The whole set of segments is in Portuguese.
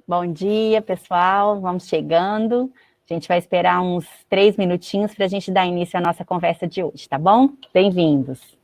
Bom dia, pessoal. Vamos chegando. A gente vai esperar uns 3 minutinhos para a gente dar início à nossa conversa de hoje, tá bom? Bem-vindos.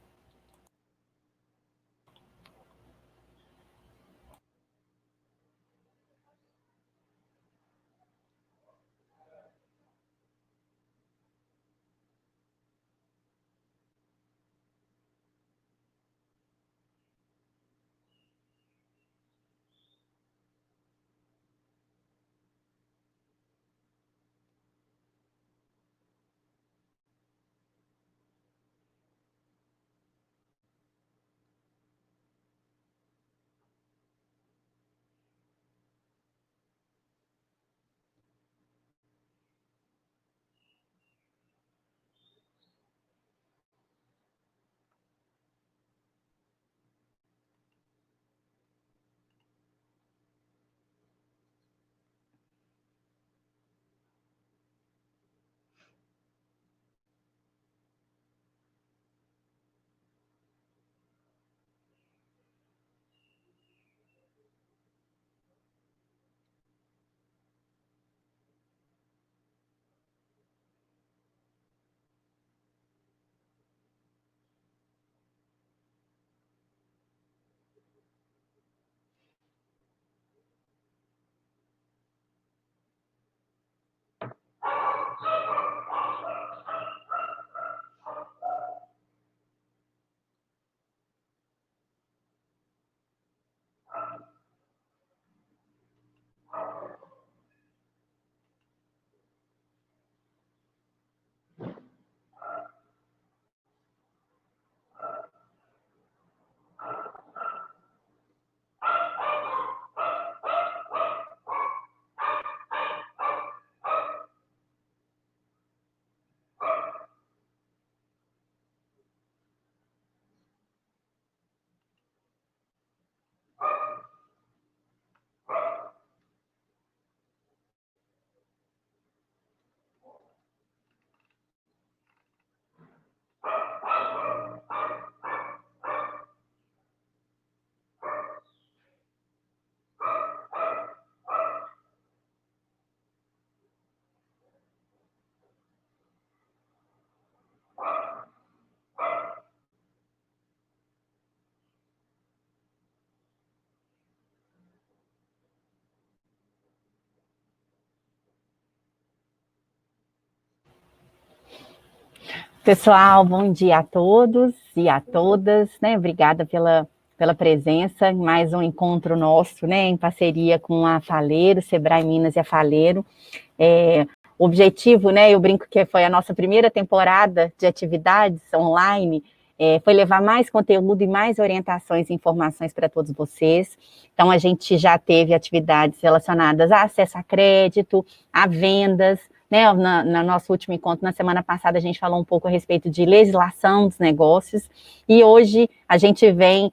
Pessoal, bom dia a todos e a todas, né? Obrigada pela presença em mais um encontro nosso, né? Em parceria com a Faleiro, Sebrae Minas e a Faleiro. O objetivo, né? Eu brinco que foi a nossa primeira temporada de atividades online, foi levar mais conteúdo e mais orientações e informações para todos vocês. Então, a gente já teve atividades relacionadas a acesso a crédito, a vendas, né, no nosso último encontro, na semana passada, a gente falou um pouco a respeito de legislação dos negócios, e hoje a gente vem,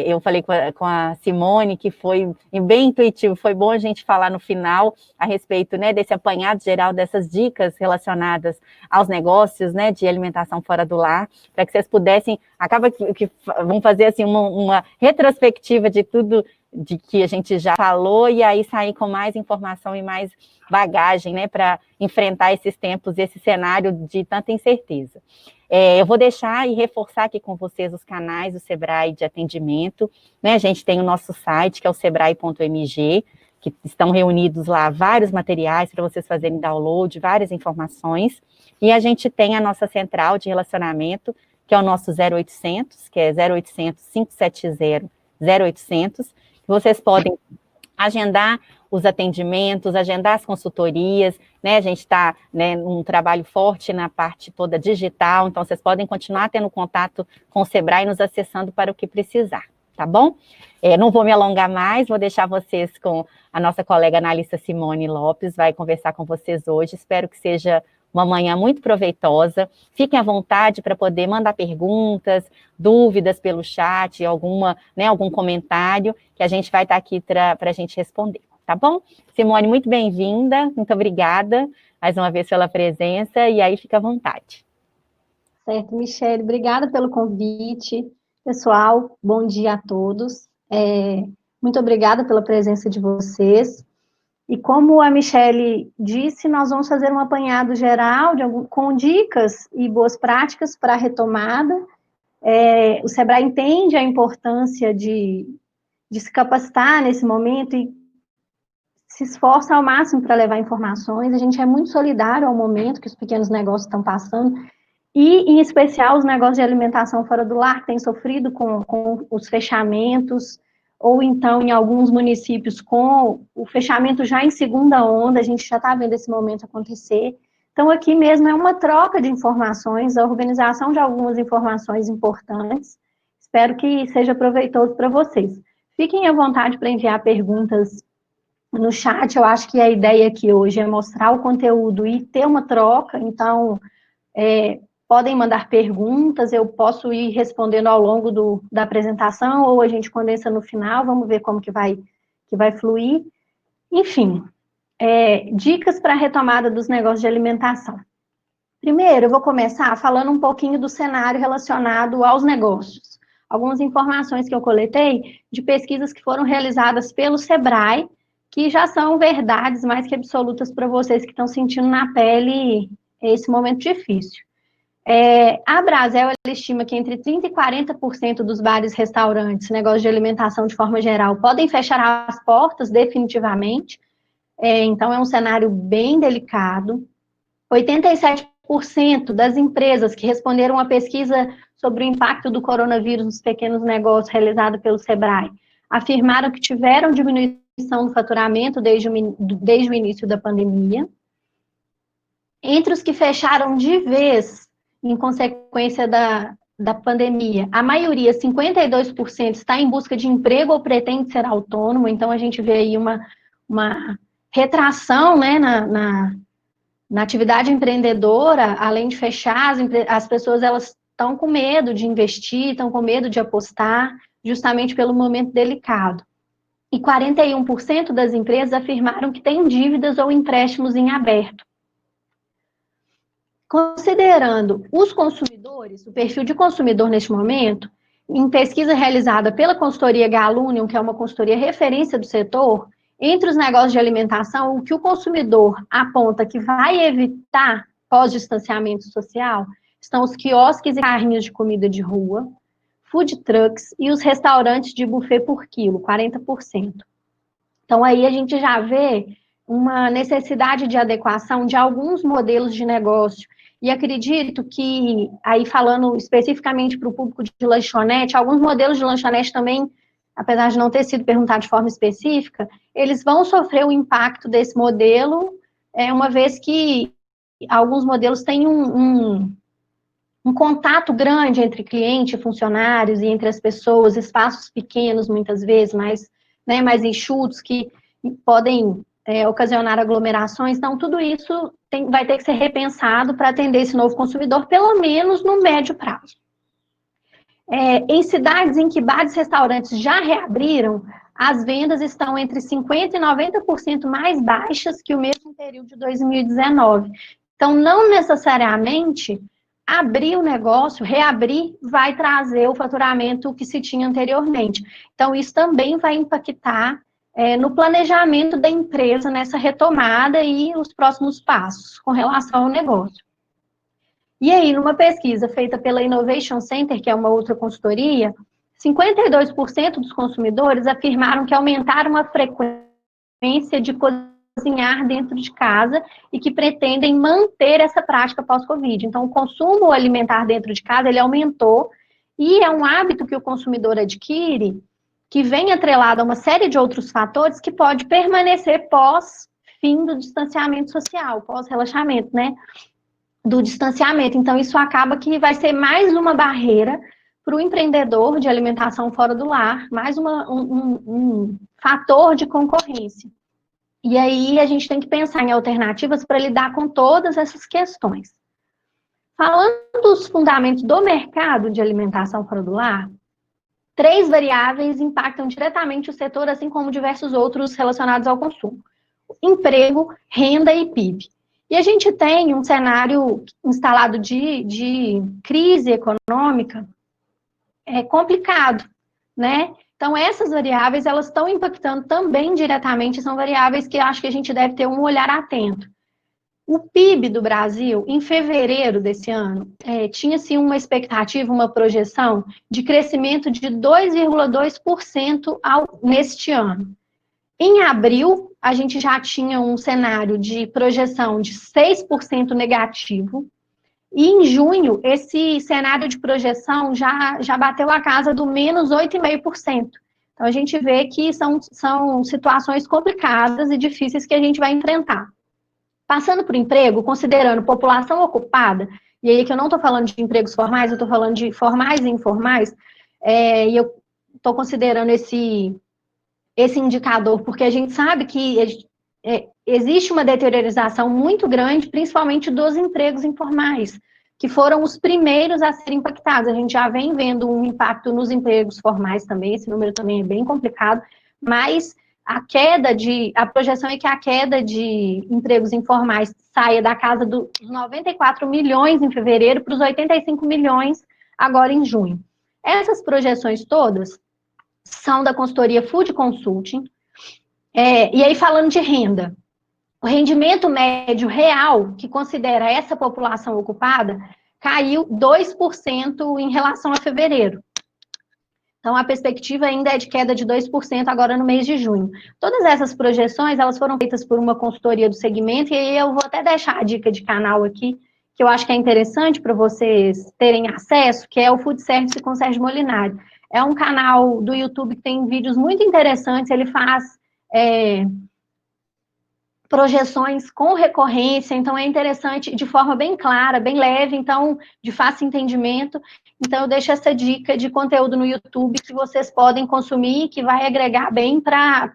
eu falei com a Simone, que foi bem intuitivo, foi bom a gente falar no final a respeito, né, desse apanhado geral, dessas dicas relacionadas aos negócios, né, de alimentação fora do lar, para que vocês pudessem, acaba que vão fazer assim uma retrospectiva de tudo de que a gente já falou, e aí sair com mais informação e mais bagagem, né, para enfrentar esses tempos, esse cenário de tanta incerteza. Eu vou deixar e reforçar aqui com vocês os canais do Sebrae de atendimento, né, a gente tem o nosso site, que é o sebrae.mg, que estão reunidos lá vários materiais para vocês fazerem download, várias informações, e a gente tem a nossa central de relacionamento, que é o nosso 0800, que é 0800 570 0800, vocês podem agendar os atendimentos, agendar as consultorias, né? A gente está, né, num trabalho forte na parte toda digital, então vocês podem continuar tendo contato com o Sebrae, nos acessando para o que precisar, tá bom? Não vou me alongar mais, vou deixar vocês com a nossa colega analista Simone Lopes, vai conversar com vocês hoje, espero que seja uma manhã muito proveitosa. Fiquem à vontade para poder mandar perguntas, dúvidas pelo chat, algum comentário, que a gente vai estar aqui para a gente responder, tá bom? Simone, muito bem-vinda, muito obrigada mais uma vez pela presença, e aí fica à vontade. Certo, Michele, obrigada pelo convite. Pessoal, bom dia a todos. Muito obrigada pela presença de vocês. E como a Michele disse, nós vamos fazer um apanhado geral com dicas e boas práticas para a retomada. O Sebrae entende a importância de se capacitar nesse momento e se esforça ao máximo para levar informações. A gente é muito solidário ao momento que os pequenos negócios estão passando, e, em especial, os negócios de alimentação fora do lar, que têm sofrido com os fechamentos, ou então, em alguns municípios, com o fechamento já em segunda onda, a gente já está vendo esse momento acontecer. Então, aqui mesmo é uma troca de informações, a organização de algumas informações importantes. Espero que seja proveitoso para vocês. Fiquem à vontade para enviar perguntas no chat. Eu acho que a ideia aqui hoje é mostrar o conteúdo e ter uma troca, então, podem mandar perguntas, eu posso ir respondendo ao longo da apresentação, ou a gente condensa no final, vamos ver como que vai fluir. Enfim, dicas para a retomada dos negócios de alimentação. Primeiro, eu vou começar falando um pouquinho do cenário relacionado aos negócios. Algumas informações que eu coletei de pesquisas que foram realizadas pelo Sebrae, que já são verdades mais que absolutas para vocês que estão sentindo na pele esse momento difícil. A Brasel, ela estima que entre 30% e 40% dos bares e restaurantes, negócios de alimentação de forma geral, podem fechar as portas definitivamente. Então, é um cenário bem delicado. 87% das empresas que responderam à pesquisa sobre o impacto do coronavírus nos pequenos negócios realizada pelo Sebrae afirmaram que tiveram diminuição do faturamento desde o início da pandemia. Entre os que fecharam de vez em consequência da pandemia, a maioria, 52%, está em busca de emprego ou pretende ser autônomo. Então, a gente vê aí uma retração, né, na atividade empreendedora. Além de fechar, as pessoas elas estão com medo de investir, estão com medo de apostar, justamente pelo momento delicado. E 41% das empresas afirmaram que têm dívidas ou empréstimos em aberto. Considerando os consumidores, o perfil de consumidor neste momento, em pesquisa realizada pela consultoria Galunion, que é uma consultoria referência do setor, entre os negócios de alimentação, o que o consumidor aponta que vai evitar pós-distanciamento social estão os quiosques e carrinhos de comida de rua, food trucks e os restaurantes de buffet por quilo, 40%. Então, aí a gente já vê uma necessidade de adequação de alguns modelos de negócio. E acredito que, aí falando especificamente para o público de lanchonete, alguns modelos de lanchonete também, apesar de não ter sido perguntado de forma específica, eles vão sofrer o impacto desse modelo, uma vez que alguns modelos têm um contato grande entre cliente e funcionários e entre as pessoas, espaços pequenos, muitas vezes, mais enxutos, que podem ocasionar aglomerações. Então, tudo isso vai ter que ser repensado para atender esse novo consumidor, pelo menos no médio prazo. Em cidades em que bares e restaurantes já reabriram, as vendas estão entre 50% e 90% mais baixas que o mesmo período de 2019. Então, não necessariamente abrir o negócio, reabrir, vai trazer o faturamento que se tinha anteriormente. Então, isso também vai impactar no planejamento da empresa nessa retomada e os próximos passos com relação ao negócio. E aí, numa pesquisa feita pela Innovation Center, que é uma outra consultoria, 52% dos consumidores afirmaram que aumentaram a frequência de cozinhar dentro de casa e que pretendem manter essa prática pós-Covid. Então, o consumo alimentar dentro de casa, ele aumentou, e é um hábito que o consumidor adquire, que vem atrelado a uma série de outros fatores que pode permanecer pós-fim do distanciamento social, pós-relaxamento, né, do distanciamento. Então, isso acaba que vai ser mais uma barreira para o empreendedor de alimentação fora do lar, mais um fator de concorrência. E aí, a gente tem que pensar em alternativas para lidar com todas essas questões. Falando dos fundamentos do mercado de alimentação fora do lar, 3 variáveis impactam diretamente o setor, assim como diversos outros relacionados ao consumo: emprego, renda e PIB. E a gente tem um cenário instalado de crise econômica complicado, né? Então, Então, essas variáveis, elas estão impactando também diretamente, são variáveis que eu acho que a gente deve ter um olhar atento. O PIB do Brasil, em fevereiro desse ano, tinha-se uma expectativa, uma projeção de crescimento de 2,2% neste ano. Em abril, a gente já tinha um cenário de projeção de 6% negativo, e em junho, esse cenário de projeção já bateu a casa do menos 8,5%. Então, a gente vê que são situações complicadas e difíceis que a gente vai enfrentar. Passando por emprego, considerando população ocupada, e aí que eu não estou falando de empregos formais, eu estou falando de formais e informais, e eu estou considerando esse indicador, porque a gente sabe que existe uma deteriorização muito grande, principalmente dos empregos informais, que foram os primeiros a serem impactados. A gente já vem vendo um impacto nos empregos formais também, esse número também é bem complicado, mas a projeção é que a queda de empregos informais saia da casa dos 94 milhões em fevereiro para os 85 milhões agora em junho. Essas projeções todas são da consultoria Food Consulting, e aí falando de renda, o rendimento médio real, que considera essa população ocupada, caiu 2% em relação a fevereiro. Então, a perspectiva ainda é de queda de 2% agora no mês de junho. Todas essas projeções, elas foram feitas por uma consultoria do segmento, e aí eu vou até deixar a dica de canal aqui, que eu acho que é interessante para vocês terem acesso, que é o Food Service com Sérgio Molinari. É um canal do YouTube que tem vídeos muito interessantes, ele faz projeções com recorrência, então é interessante de forma bem clara, bem leve, então de fácil entendimento. Então eu deixo essa dica de conteúdo no YouTube que vocês podem consumir, que vai agregar bem para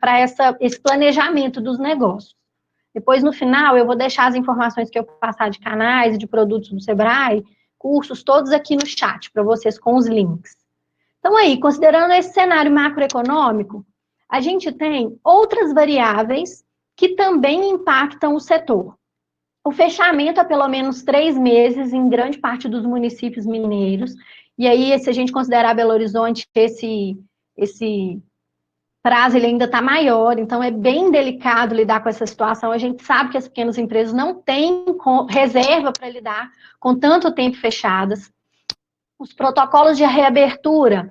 esse planejamento dos negócios. Depois, no final, eu vou deixar as informações que eu passar de canais e de produtos do Sebrae, cursos, todos aqui no chat, para vocês com os links. Então aí, considerando esse cenário macroeconômico, a gente tem outras variáveis que também impactam o setor. O fechamento há pelo menos 3 meses em grande parte dos municípios mineiros, e aí, se a gente considerar Belo Horizonte, esse prazo ele ainda está maior, então é bem delicado lidar com essa situação. A gente sabe que as pequenas empresas não têm reserva para lidar com tanto tempo fechadas. Os protocolos de reabertura,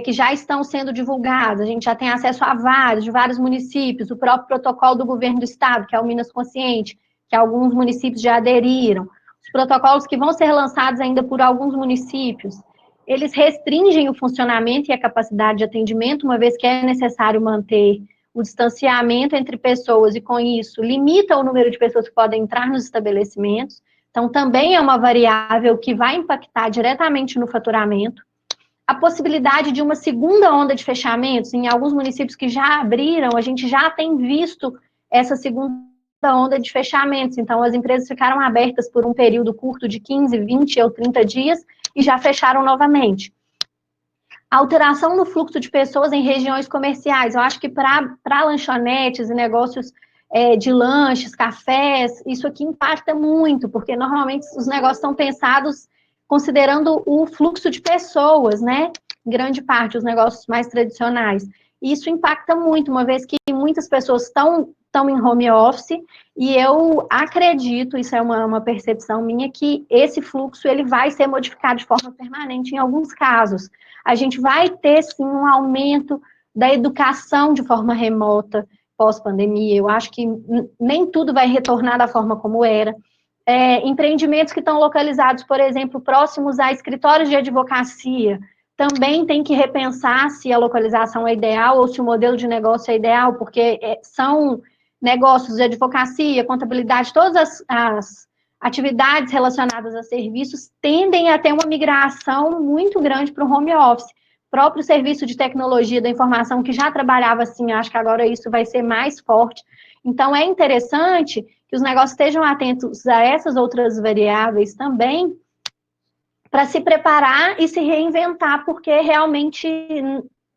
que já estão sendo divulgados, a gente já tem acesso a de vários municípios, o próprio protocolo do governo do estado, que é o Minas Consciente, que alguns municípios já aderiram, os protocolos que vão ser lançados ainda por alguns municípios, eles restringem o funcionamento e a capacidade de atendimento, uma vez que é necessário manter o distanciamento entre pessoas e, com isso, limita o número de pessoas que podem entrar nos estabelecimentos. Então, também é uma variável que vai impactar diretamente no faturamento. A possibilidade de uma segunda onda de fechamentos, em alguns municípios que já abriram, a gente já tem visto essa segunda onda de fechamentos. Então, as empresas ficaram abertas por um período curto de 15, 20 ou 30 dias e já fecharam novamente. A alteração no fluxo de pessoas em regiões comerciais. Eu acho que para lanchonetes e negócios de lanches, cafés, isso aqui impacta muito, porque normalmente os negócios estão pensados considerando o fluxo de pessoas, né? Em grande parte, os negócios mais tradicionais. E isso impacta muito, uma vez que muitas pessoas estão em home office, e eu acredito, isso é uma percepção minha, que esse fluxo ele vai ser modificado de forma permanente em alguns casos. A gente vai ter, sim, um aumento da educação de forma remota pós-pandemia. Eu acho que nem tudo vai retornar da forma como era. Empreendimentos que estão localizados, por exemplo, próximos a escritórios de advocacia, também tem que repensar se a localização é ideal ou se o modelo de negócio é ideal, porque são negócios de advocacia, contabilidade, todas as atividades relacionadas a serviços tendem a ter uma migração muito grande para o home office. O próprio serviço de tecnologia da informação, que já trabalhava assim, acho que agora isso vai ser mais forte. Então, é interessante que os negócios estejam atentos a essas outras variáveis também, para se preparar e se reinventar, porque realmente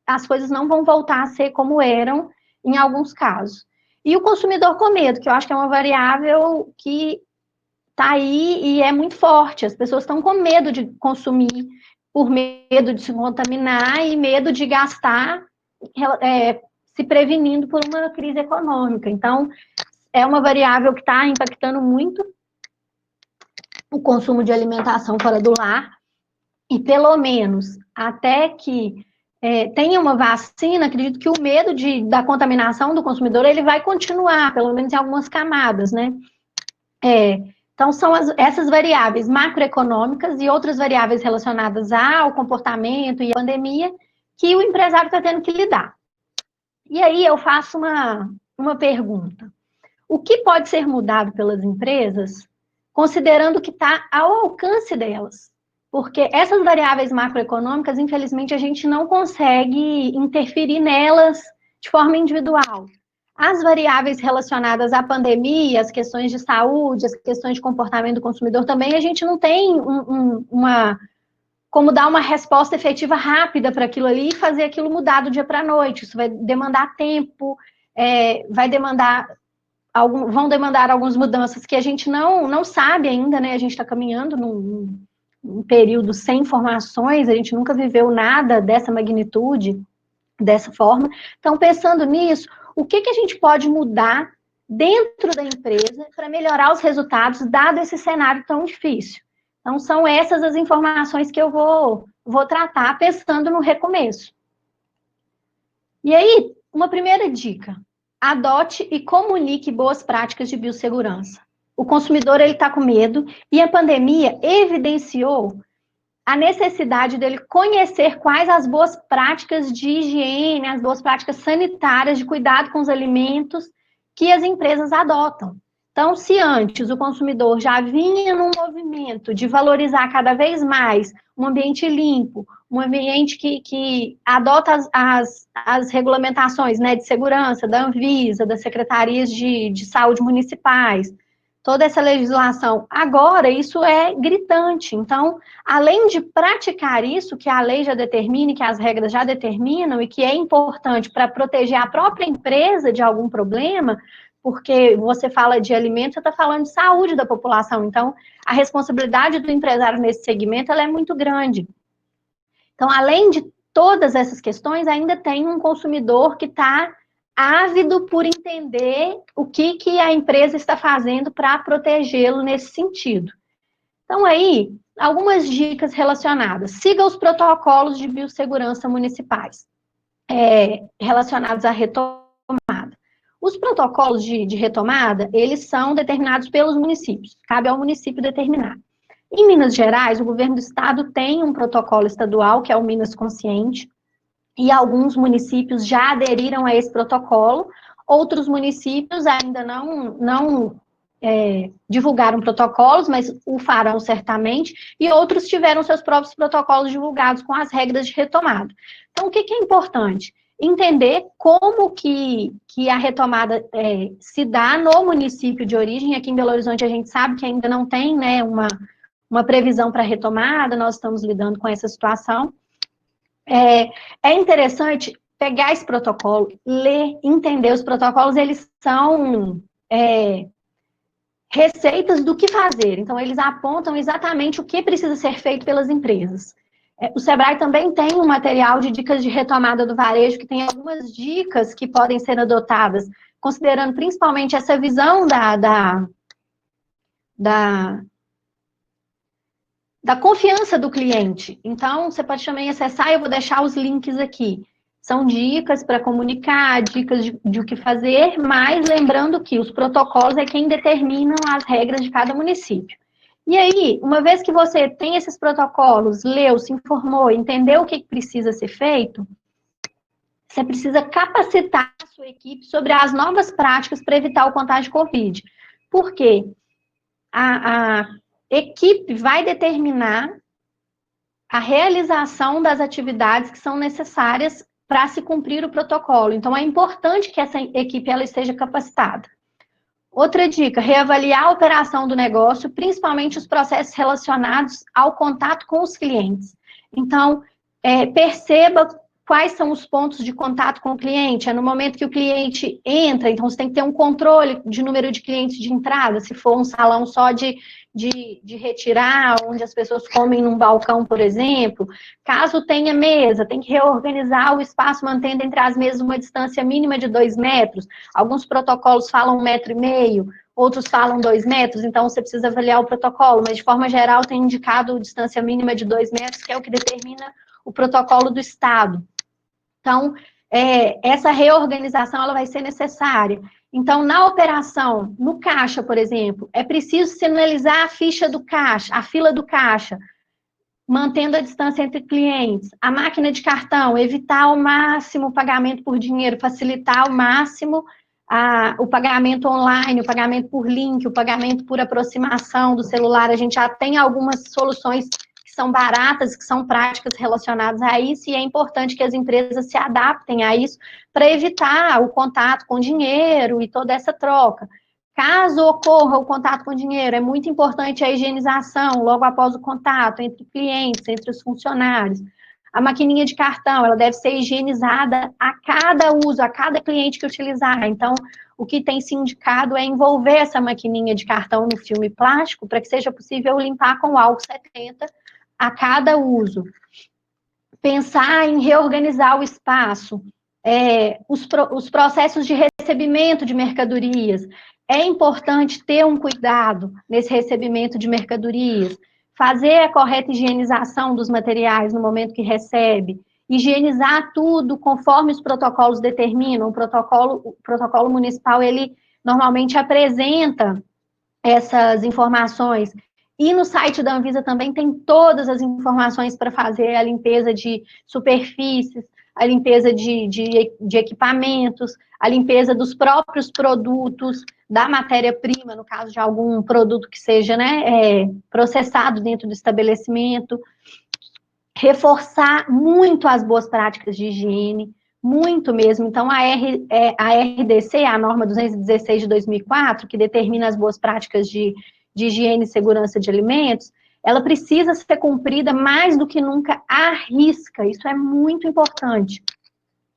as coisas não vão voltar a ser como eram em alguns casos. E o consumidor com medo, que eu acho que é uma variável que está aí e é muito forte. As pessoas estão com medo de consumir, por medo de se contaminar e medo de gastar se prevenindo por uma crise econômica. Então, é uma variável que está impactando muito o consumo de alimentação fora do lar, e pelo menos até que tenha uma vacina, acredito que o medo da contaminação do consumidor, ele vai continuar, pelo menos em algumas camadas, né? Então, são essas variáveis macroeconômicas e outras variáveis relacionadas ao comportamento e à pandemia que o empresário está tendo que lidar. E aí eu faço uma pergunta. O que pode ser mudado pelas empresas, considerando que está ao alcance delas? Porque essas variáveis macroeconômicas, infelizmente, a gente não consegue interferir nelas de forma individual. As variáveis relacionadas à pandemia, as questões de saúde, as questões de comportamento do consumidor também, a gente não tem como dar uma resposta efetiva rápida para aquilo ali e fazer aquilo mudar do dia para a noite. Isso vai demandar tempo, vão demandar algumas mudanças que a gente não sabe ainda, né? A gente está caminhando num período sem informações, a gente nunca viveu nada dessa magnitude, dessa forma. Então, pensando nisso, o que a gente pode mudar dentro da empresa para melhorar os resultados, dado esse cenário tão difícil? Então, são essas as informações que eu vou tratar pensando no recomeço. E aí, uma primeira dica: adote e comunique boas práticas de biossegurança. O consumidor está com medo e a pandemia evidenciou a necessidade dele conhecer quais as boas práticas de higiene, as boas práticas sanitárias de cuidado com os alimentos que as empresas adotam. Então, se antes o consumidor já vinha num movimento de valorizar cada vez mais um ambiente limpo, um ambiente que adota as regulamentações, né, de segurança da Anvisa, das secretarias de saúde municipais, toda essa legislação, agora isso é gritante. Então, além de praticar isso, que a lei já determina, que as regras já determinam, e que é importante para proteger a própria empresa de algum problema, porque você fala de alimentos, você está falando de saúde da população. Então, a responsabilidade do empresário nesse segmento ela é muito grande. Então, além de todas essas questões, ainda tem um consumidor que está ávido por entender o que a empresa está fazendo para protegê-lo nesse sentido. Então, aí, algumas dicas relacionadas. Siga os protocolos de biossegurança municipais relacionados à retomada. Os protocolos de retomada, eles são determinados pelos municípios, cabe ao município determinar. Em Minas Gerais, o governo do estado tem um protocolo estadual, que é o Minas Consciente, e alguns municípios já aderiram a esse protocolo, outros municípios ainda não divulgaram protocolos, mas o farão certamente, e outros tiveram seus próprios protocolos divulgados com as regras de retomada. Então, o que é importante? Entender como que a retomada se dá no município de origem. Aqui em Belo Horizonte a gente sabe que ainda não tem, né, uma previsão para retomada, nós estamos lidando com essa situação. É interessante pegar esse protocolo, ler, entender. Os protocolos, eles são receitas do que fazer. Então, eles apontam exatamente o que precisa ser feito pelas empresas. O Sebrae também tem um material de dicas de retomada do varejo, que tem algumas dicas que podem ser adotadas, considerando principalmente essa visão da confiança do cliente. Então, você pode também acessar, eu vou deixar os links aqui. São dicas para comunicar, dicas de o que fazer, mas lembrando que os protocolos é quem determinam as regras de cada município. E aí, uma vez que você tem esses protocolos, leu, se informou, entendeu o que precisa ser feito, você precisa capacitar a sua equipe sobre as novas práticas para evitar o contágio de Covid. Por quê? A equipe vai determinar a realização das atividades que são necessárias para se cumprir o protocolo. Então, é importante que essa equipe ela esteja capacitada. Outra dica, reavaliar a operação do negócio, principalmente os processos relacionados ao contato com os clientes. Então, perceba quais são os pontos de contato com o cliente? É no momento que o cliente entra, então você tem que ter um controle de número de clientes de entrada, se for um salão só de retirar, onde as pessoas comem num balcão, por exemplo. Caso tenha mesa, tem que reorganizar o espaço, mantendo entre as mesas uma distância mínima de 2 metros. Alguns protocolos falam 1,5 metro, outros falam 2 metros, então você precisa avaliar o protocolo, mas de forma geral tem indicado distância mínima de 2 metros, que é o que determina o protocolo do Estado. Então, essa reorganização ela vai ser necessária. Então, na operação, no caixa, por exemplo, é preciso sinalizar a ficha do caixa, a fila do caixa, mantendo a distância entre clientes. A máquina de cartão, evitar ao máximo o pagamento por dinheiro, facilitar ao máximo o pagamento online, o pagamento por link, o pagamento por aproximação do celular. A gente já tem algumas soluções que são baratas, que são práticas relacionadas a isso, e é importante que as empresas se adaptem a isso para evitar o contato com dinheiro e toda essa troca. Caso ocorra o contato com dinheiro, é muito importante a higienização logo após o contato entre clientes, entre os funcionários. A maquininha de cartão, ela deve ser higienizada a cada uso, a cada cliente que utilizar. Então, o que tem se indicado é envolver essa maquininha de cartão no filme plástico para que seja possível limpar com álcool 70 a cada uso. Pensar em reorganizar o espaço, os processos de recebimento de mercadorias. É importante ter um cuidado nesse recebimento de mercadorias, fazer a correta higienização dos materiais no momento que recebe, higienizar tudo conforme os protocolos determinam. O protocolo municipal, ele normalmente apresenta essas informações. E no site da Anvisa também tem todas as informações para fazer a limpeza de superfícies, a limpeza de equipamentos, a limpeza dos próprios produtos, da matéria-prima, no caso de algum produto que seja processado dentro do estabelecimento. Reforçar muito as boas práticas de higiene, muito mesmo. Então, a RDC, a norma 216 de 2004, que determina as boas práticas de higiene e segurança de alimentos, ela precisa ser cumprida mais do que nunca à risca. Isso é muito importante.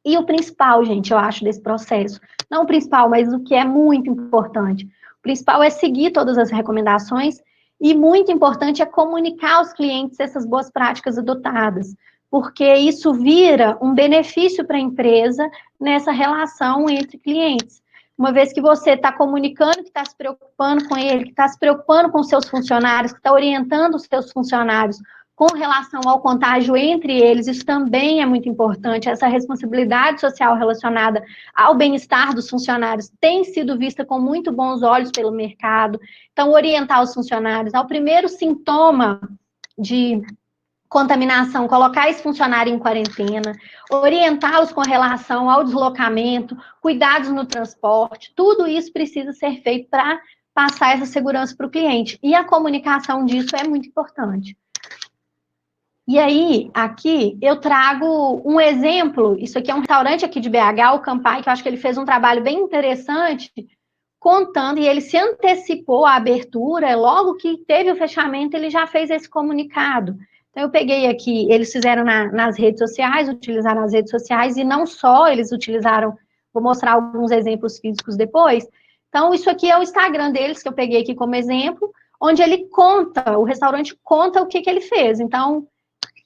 E o principal, gente, eu acho, desse processo, não o principal, mas o que é muito importante, o principal é seguir todas as recomendações e muito importante é comunicar aos clientes essas boas práticas adotadas, porque isso vira um benefício para a empresa nessa relação entre clientes. Uma vez que você está comunicando que está se preocupando com ele, que está se preocupando com seus funcionários, que está orientando os seus funcionários com relação ao contágio entre eles, isso também é muito importante. Essa responsabilidade social relacionada ao bem-estar dos funcionários tem sido vista com muito bons olhos pelo mercado. Então, orientar os funcionários ao primeiro sintoma de contaminação, colocar esse funcionário em quarentena, orientá-los com relação ao deslocamento, cuidados no transporte, tudo isso precisa ser feito para passar essa segurança para o cliente. E a comunicação disso é muito importante. E aí, aqui, eu trago um exemplo, isso aqui é um restaurante aqui de BH, o Campai, que eu acho que ele fez um trabalho bem interessante, contando, e ele se antecipou à abertura, logo que teve o fechamento, ele já fez esse comunicado. Então, eu peguei aqui, eles fizeram nas redes sociais, utilizaram as redes sociais, e não só, eles utilizaram, vou mostrar alguns exemplos físicos depois. Então, isso aqui é o Instagram deles, que eu peguei aqui como exemplo, onde ele conta, o restaurante conta o que ele fez. Então,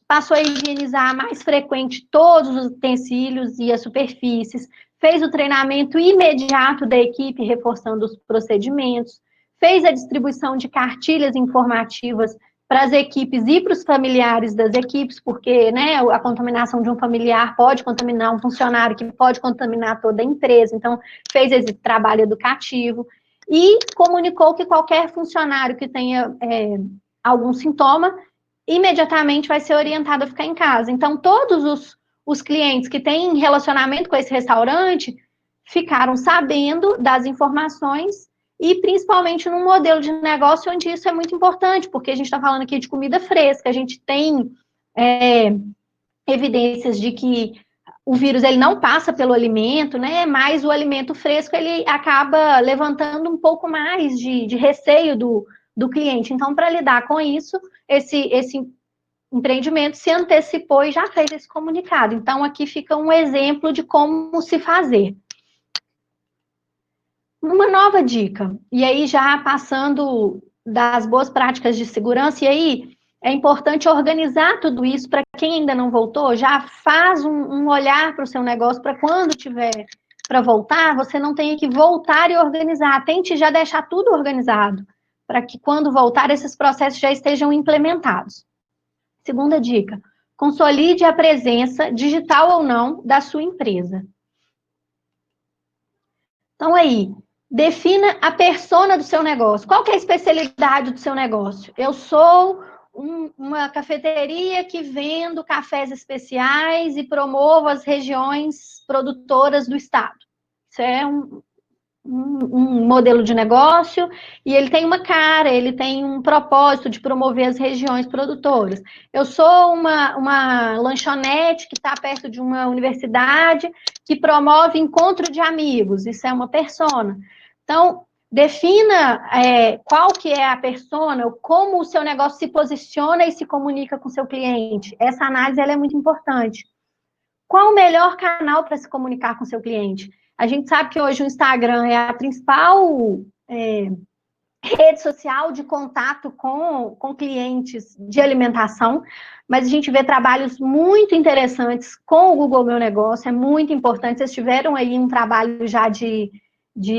passou a higienizar mais frequente todos os utensílios e as superfícies, fez o treinamento imediato da equipe, reforçando os procedimentos, fez a distribuição de cartilhas informativas para as equipes e para os familiares das equipes, porque a contaminação de um familiar pode contaminar um funcionário, que pode contaminar toda a empresa, então fez esse trabalho educativo, e comunicou que qualquer funcionário que tenha algum sintoma, imediatamente vai ser orientado a ficar em casa. Então, todos os clientes que têm relacionamento com esse restaurante ficaram sabendo das informações e principalmente num modelo de negócio onde isso é muito importante, porque a gente está falando aqui de comida fresca, a gente tem evidências de que o vírus ele não passa pelo alimento, mas o alimento fresco ele acaba levantando um pouco mais de receio do cliente. Então, para lidar com isso, esse empreendimento se antecipou e já fez esse comunicado. Então, aqui fica um exemplo de como se fazer. Uma nova dica, e aí já passando das boas práticas de segurança, e aí é importante organizar tudo isso para quem ainda não voltou, já faz um olhar para o seu negócio para quando tiver para voltar, você não tenha que voltar e organizar. Tente já deixar tudo organizado, para que quando voltar esses processos já estejam implementados. Segunda dica, consolide a presença, digital ou não, da sua empresa. Então, aí, defina a persona do seu negócio. Qual que é a especialidade do seu negócio? Eu sou uma cafeteria que vendo cafés especiais e promovo as regiões produtoras do estado. Isso é um modelo de negócio, e ele tem uma cara, ele tem um propósito de promover as regiões produtoras. Eu sou uma lanchonete que está perto de uma universidade que promove encontro de amigos, isso é uma persona. Então, defina qual que é a persona, como o seu negócio se posiciona e se comunica com o seu cliente. Essa análise ela é muito importante. Qual o melhor canal para se comunicar com o seu cliente? A gente sabe que hoje o Instagram é a principal rede social de contato com clientes de alimentação, mas a gente vê trabalhos muito interessantes com o Google Meu Negócio, é muito importante. Vocês tiveram aí um trabalho já de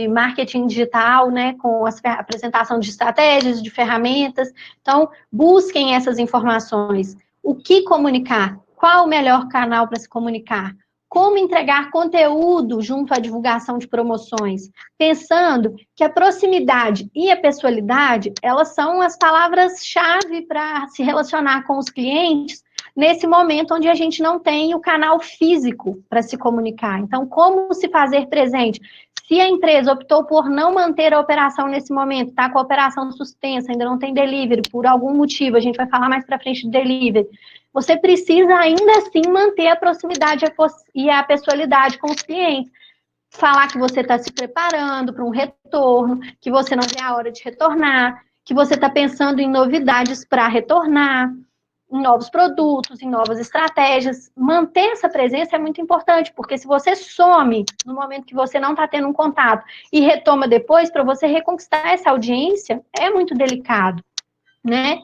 marketing digital, né, com a apresentação de estratégias, de ferramentas. Então, busquem essas informações. O que comunicar? Qual o melhor canal para se comunicar? Como entregar conteúdo junto à divulgação de promoções? Pensando que a proximidade e a pessoalidade, elas são as palavras-chave para se relacionar com os clientes nesse momento onde a gente não tem o canal físico para se comunicar. Então, como se fazer presente? Se a empresa optou por não manter a operação nesse momento, está com a operação suspensa, ainda não tem delivery, por algum motivo, a gente vai falar mais para frente de delivery, você precisa ainda assim manter a proximidade e a pessoalidade com os clientes. Falar que você está se preparando para um retorno, que você não vê a hora de retornar, que você está pensando em novidades para retornar, em novos produtos, em novas estratégias. Manter essa presença é muito importante, porque se você some no momento que você não está tendo um contato e retoma depois, para você reconquistar essa audiência, é muito delicado, né?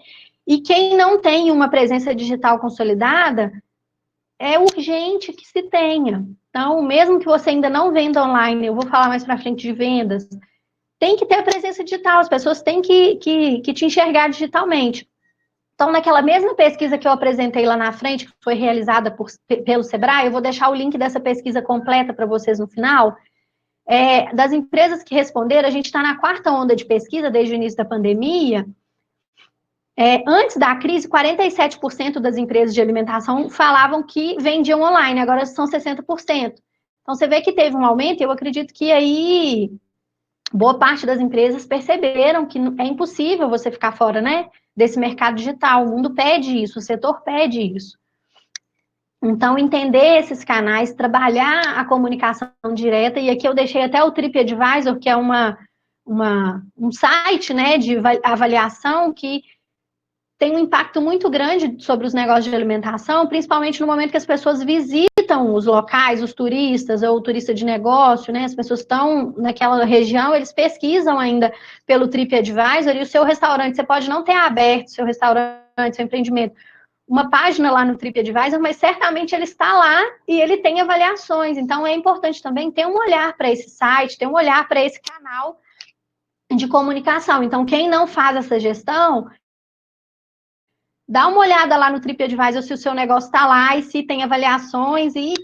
E quem não tem uma presença digital consolidada, é urgente que se tenha. Então, mesmo que você ainda não venda online, eu vou falar mais para frente de vendas, tem que ter a presença digital, as pessoas têm que te enxergar digitalmente. Então, naquela mesma pesquisa que eu apresentei lá na frente, que foi realizada pelo Sebrae, eu vou deixar o link dessa pesquisa completa para vocês no final. Das empresas que responderam, a gente está na 4ª onda de pesquisa desde o início da pandemia. Antes da crise, 47% das empresas de alimentação falavam que vendiam online, agora são 60%. Então, você vê que teve um aumento, e eu acredito que aí boa parte das empresas perceberam que é impossível você ficar fora, né, desse mercado digital. O mundo pede isso, o setor pede isso. Então, entender esses canais, trabalhar a comunicação direta, e aqui eu deixei até o TripAdvisor, que é um site, né, de avaliação que tem um impacto muito grande sobre os negócios de alimentação, principalmente no momento que as pessoas visitam os locais, os turistas, ou o turista de negócio, né? As pessoas estão naquela região, eles pesquisam ainda pelo TripAdvisor, e o seu restaurante, você pode não ter aberto seu restaurante, seu empreendimento, uma página lá no TripAdvisor, mas certamente ele está lá e ele tem avaliações. Então, é importante também ter um olhar para esse site, ter um olhar para esse canal de comunicação. Então, quem não faz essa gestão, dá uma olhada lá no TripAdvisor se o seu negócio está lá e se tem avaliações, e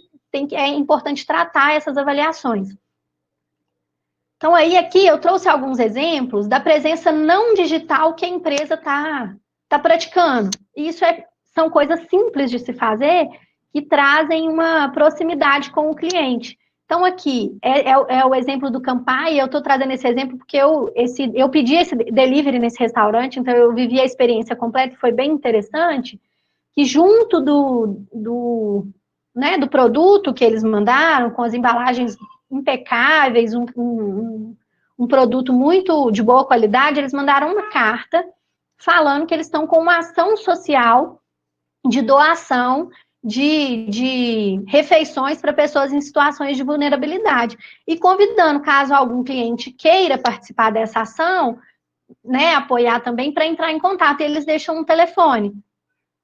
é importante tratar essas avaliações. Então, aí aqui eu trouxe alguns exemplos da presença não digital que a empresa está praticando. E isso são coisas simples de se fazer que trazem uma proximidade com o cliente. Então, aqui é o exemplo do Campai, e eu estou trazendo esse exemplo porque eu pedi esse delivery nesse restaurante, então eu vivi a experiência completa e foi bem interessante, que junto do produto que eles mandaram, com as embalagens impecáveis, um produto muito de boa qualidade, eles mandaram uma carta falando que eles estão com uma ação social de doação de refeições para pessoas em situações de vulnerabilidade. E convidando, caso algum cliente queira participar dessa ação, né, apoiar também, para entrar em contato, e eles deixam um telefone.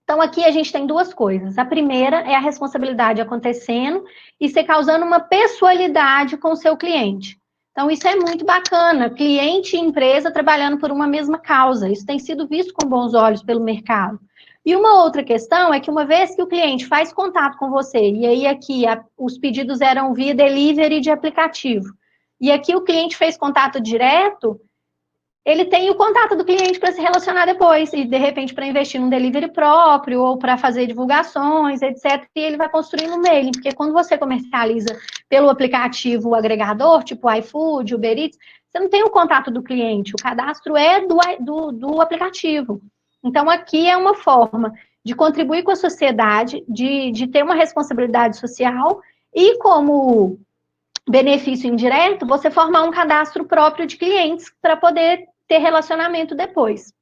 Então, aqui a gente tem duas coisas. A primeira é a responsabilidade acontecendo e você causando uma pessoalidade com o seu cliente. Então, isso é muito bacana. Cliente e empresa trabalhando por uma mesma causa. Isso tem sido visto com bons olhos pelo mercado. E uma outra questão é que uma vez que o cliente faz contato com você, e aí aqui os pedidos eram via delivery de aplicativo, e aqui o cliente fez contato direto, ele tem o contato do cliente para se relacionar depois, e de repente para investir num delivery próprio, ou para fazer divulgações, etc. E ele vai construindo um mailing, porque quando você comercializa pelo aplicativo agregador, tipo iFood, Uber Eats, você não tem o contato do cliente, o cadastro é do aplicativo. Então, aqui é uma forma de contribuir com a sociedade, de ter uma responsabilidade social, e como benefício indireto, você formar um cadastro próprio de clientes para poder ter relacionamento depois.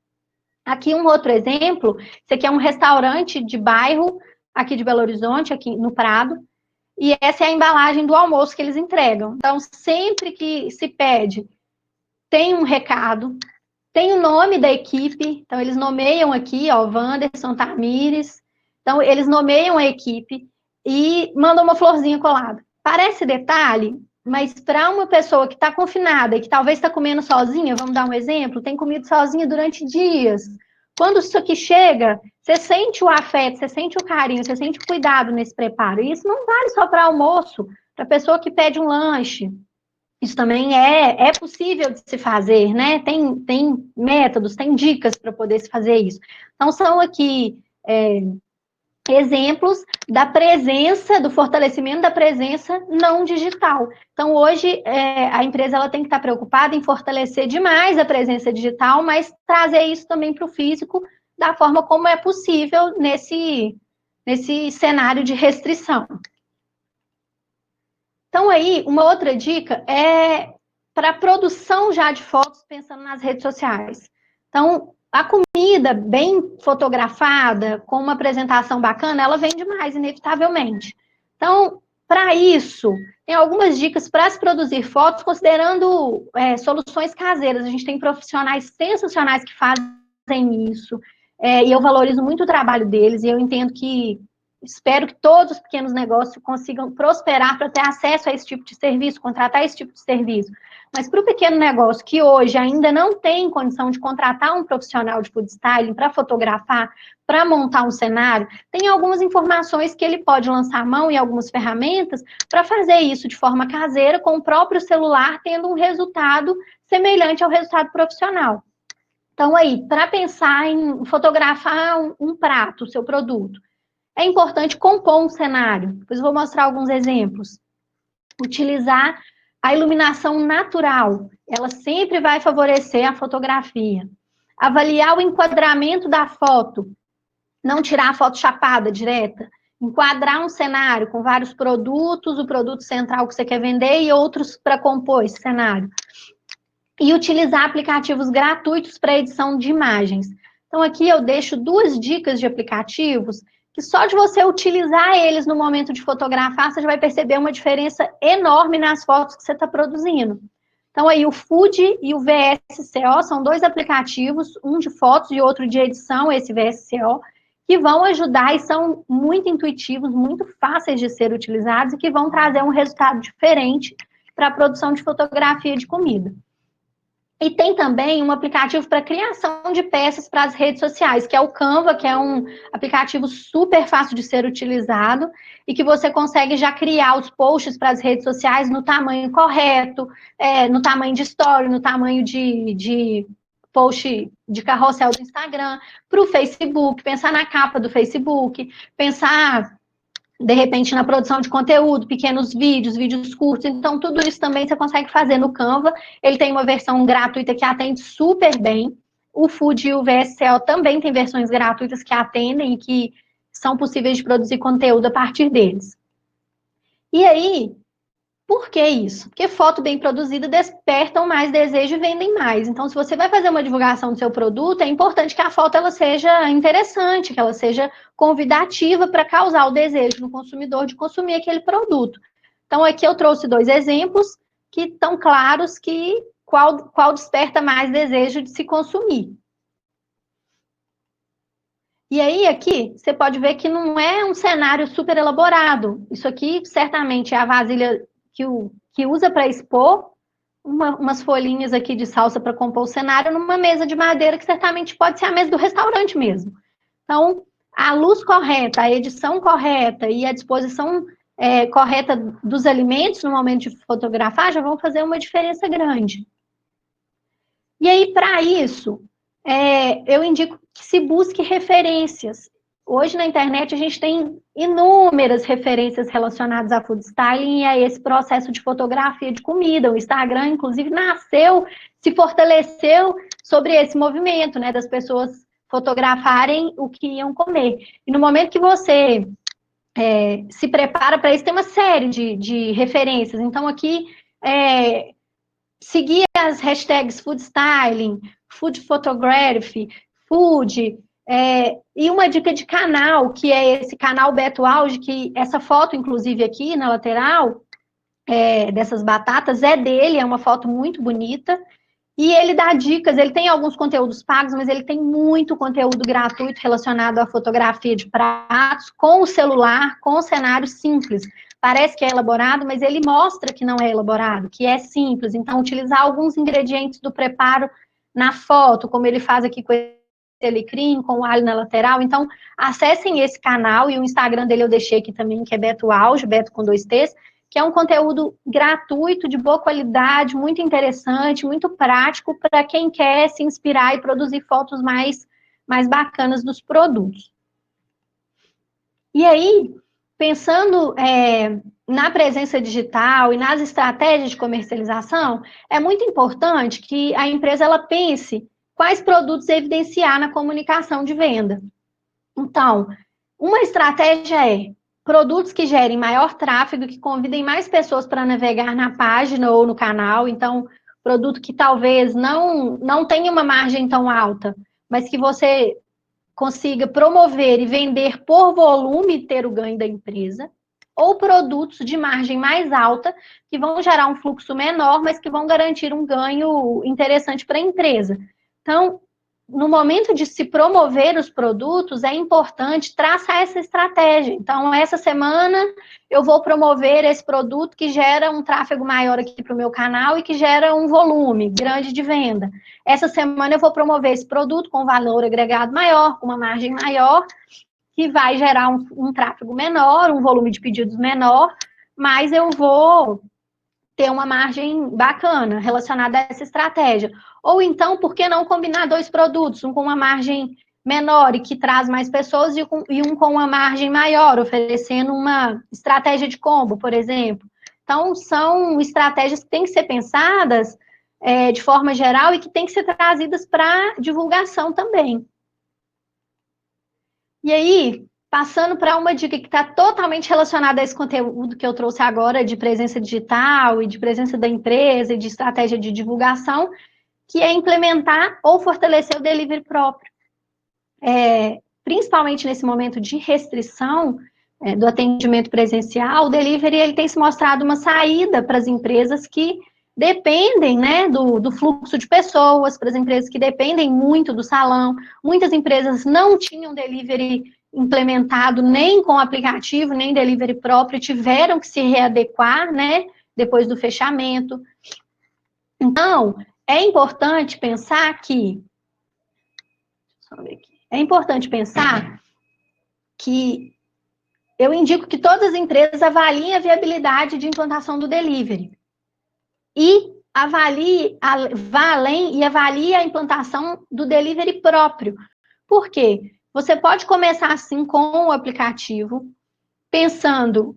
Aqui um outro exemplo, esse aqui é um restaurante de bairro, aqui de Belo Horizonte, aqui no Prado, e essa é a embalagem do almoço que eles entregam. Então, sempre que se pede, tem um recado, tem o nome da equipe, então eles nomeiam aqui, ó, Wanderson Tamires, então eles nomeiam a equipe e mandam uma florzinha colada. Parece detalhe, mas para uma pessoa que está confinada e que talvez está comendo sozinha, vamos dar um exemplo, tem comido sozinha durante dias. Quando isso aqui chega, você sente o afeto, você sente o carinho, você sente o cuidado nesse preparo. E isso não vale só para almoço, para a pessoa que pede um lanche. Isso também é possível de se fazer, né? Tem métodos, tem dicas para poder se fazer isso. Então, são aqui exemplos da presença, do fortalecimento da presença não digital. Então, hoje, a empresa ela tem que estar preocupada em fortalecer demais a presença digital, mas trazer isso também para o físico da forma como é possível nesse cenário de restrição. Então, aí, uma outra dica é para produção já de fotos, pensando nas redes sociais. Então, a comida bem fotografada, com uma apresentação bacana, ela vende mais, inevitavelmente. Então, para isso, tem algumas dicas para se produzir fotos, considerando soluções caseiras. A gente tem profissionais sensacionais que fazem isso, e eu valorizo muito o trabalho deles, e eu entendo que espero que todos os pequenos negócios consigam prosperar para ter acesso a esse tipo de serviço, contratar esse tipo de serviço. Mas para o pequeno negócio que hoje ainda não tem condição de contratar um profissional de food styling para fotografar, para montar um cenário, tem algumas informações que ele pode lançar a mão e algumas ferramentas para fazer isso de forma caseira, com o próprio celular, tendo um resultado semelhante ao resultado profissional. Então, aí, para pensar em fotografar um prato, o seu produto, é importante compor um cenário. Depois eu vou mostrar alguns exemplos. Utilizar a iluminação natural. Ela sempre vai favorecer a fotografia. Avaliar o enquadramento da foto. Não tirar a foto chapada, direta. Enquadrar um cenário com vários produtos, o produto central que você quer vender e outros para compor esse cenário. E utilizar aplicativos gratuitos para edição de imagens. Então, aqui eu deixo 2 dicas de aplicativos que só de você utilizar eles no momento de fotografar, você já vai perceber uma diferença enorme nas fotos que você está produzindo. Então, aí o Food e o VSCO são 2 aplicativos, um de fotos e outro de edição, esse VSCO, que vão ajudar e são muito intuitivos, muito fáceis de ser utilizados e que vão trazer um resultado diferente para a produção de fotografia de comida. E tem também um aplicativo para criação de peças para as redes sociais, que é o Canva, que é um aplicativo super fácil de ser utilizado e que você consegue já criar os posts para as redes sociais no tamanho correto, no tamanho de story, no tamanho de post de carrossel do Instagram, para o Facebook, pensar na capa do Facebook, pensar de repente, na produção de conteúdo, pequenos vídeos, vídeos curtos. Então, tudo isso também você consegue fazer no Canva. Ele tem uma versão gratuita que atende super bem. O Food e o VSCO também tem versões gratuitas que atendem e que são possíveis de produzir conteúdo a partir deles. E aí, Por que isso? Porque foto bem produzida despertam mais desejo e vendem mais. Então, se você vai fazer uma divulgação do seu produto, é importante que a foto ela seja interessante, que ela seja convidativa para causar o desejo no consumidor de consumir aquele produto. Então, aqui eu trouxe 2 exemplos que estão claros que qual desperta mais desejo de se consumir. E aí, aqui, você pode ver que não é um cenário super elaborado. Isso aqui, certamente, é a vasilha que usa para expor umas folhinhas aqui de salsa para compor o cenário numa mesa de madeira, que certamente pode ser a mesa do restaurante mesmo. Então, a luz correta, a edição correta e a disposição correta dos alimentos no momento de fotografar já vão fazer uma diferença grande. E aí, para isso, eu indico que se busque referências. Hoje na internet a gente tem inúmeras referências relacionadas a food styling e a esse processo de fotografia de comida. O Instagram, inclusive, nasceu, se fortaleceu sobre esse movimento, né, das pessoas fotografarem o que iam comer. E no momento que você se prepara para isso, tem uma série de referências. Então, aqui, seguir as hashtags food styling, food photography, food, e uma dica de canal, que é esse canal Beto Auge, que essa foto, inclusive, aqui na lateral, dessas batatas, é dele, é uma foto muito bonita, e ele dá dicas, ele tem alguns conteúdos pagos, mas ele tem muito conteúdo gratuito relacionado à fotografia de pratos, com o celular, com cenários simples. Parece que é elaborado, mas ele mostra que não é elaborado, que é simples. Então, utilizar alguns ingredientes do preparo na foto, como ele faz aqui com esse alecrim, com o alho na lateral. Então, acessem esse canal, e o Instagram dele eu deixei aqui também, que é Beto Auge, Beto com 2 T's, que é um conteúdo gratuito, de boa qualidade, muito interessante, muito prático para quem quer se inspirar e produzir fotos mais bacanas dos produtos. E aí, pensando na presença digital e nas estratégias de comercialização, é muito importante que a empresa ela pense quais produtos evidenciar na comunicação de venda. Então, uma estratégia é produtos que gerem maior tráfego, que convidem mais pessoas para navegar na página ou no canal. Então, produto que talvez não tenha uma margem tão alta, mas que você consiga promover e vender por volume e ter o ganho da empresa. Ou produtos de margem mais alta, que vão gerar um fluxo menor, mas que vão garantir um ganho interessante para a empresa. Então, no momento de se promover os produtos, é importante traçar essa estratégia. Então, essa semana eu vou promover esse produto que gera um tráfego maior aqui para o meu canal e que gera um volume grande de venda. Essa semana eu vou promover esse produto com valor agregado maior, com uma margem maior, que vai gerar um tráfego menor, um volume de pedidos menor, mas eu vou ter uma margem bacana relacionada a essa estratégia. Ou então, por que não combinar 2 produtos, um com uma margem menor e que traz mais pessoas e um com uma margem maior, oferecendo uma estratégia de combo, por exemplo. Então, são estratégias que têm que ser pensadas de forma geral e que têm que ser trazidas para divulgação também. E aí, passando para uma dica que está totalmente relacionada a esse conteúdo que eu trouxe agora, de presença digital e de presença da empresa e de estratégia de divulgação, que é implementar ou fortalecer o delivery próprio. Principalmente nesse momento de restrição do atendimento presencial, o delivery ele tem se mostrado uma saída para as empresas que dependem, né, do fluxo de pessoas, para as empresas que dependem muito do salão. Muitas empresas não tinham delivery implementado nem com aplicativo, nem delivery próprio, tiveram que se readequar, né, depois do fechamento. Então, é importante pensar que eu indico que todas as empresas avaliem a viabilidade de implantação do delivery. E vá além e avalie a implantação do delivery próprio. Por quê? Você pode começar assim com o aplicativo, pensando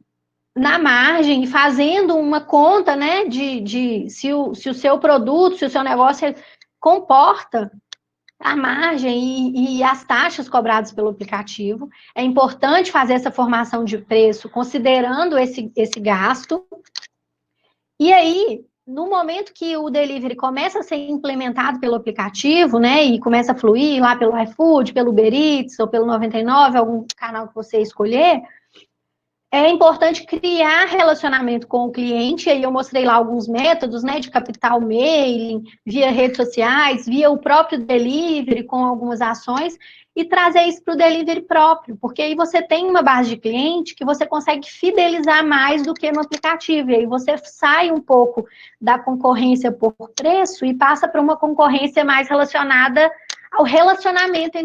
na margem, fazendo uma conta, né, se o seu produto, se o seu negócio comporta a margem e as taxas cobradas pelo aplicativo. É importante fazer essa formação de preço, considerando esse gasto. E aí, no momento que o delivery começa a ser implementado pelo aplicativo, né, e começa a fluir lá pelo iFood, pelo Uber Eats ou pelo 99, algum canal que você escolher, é importante criar relacionamento com o cliente, e aí eu mostrei lá alguns métodos, né, de captar o mailing, via redes sociais, via o próprio delivery, com algumas ações, e trazer isso para o delivery próprio, porque aí você tem uma base de cliente que você consegue fidelizar mais do que no aplicativo, e aí você sai um pouco da concorrência por preço e passa para uma concorrência mais relacionada ao relacionamento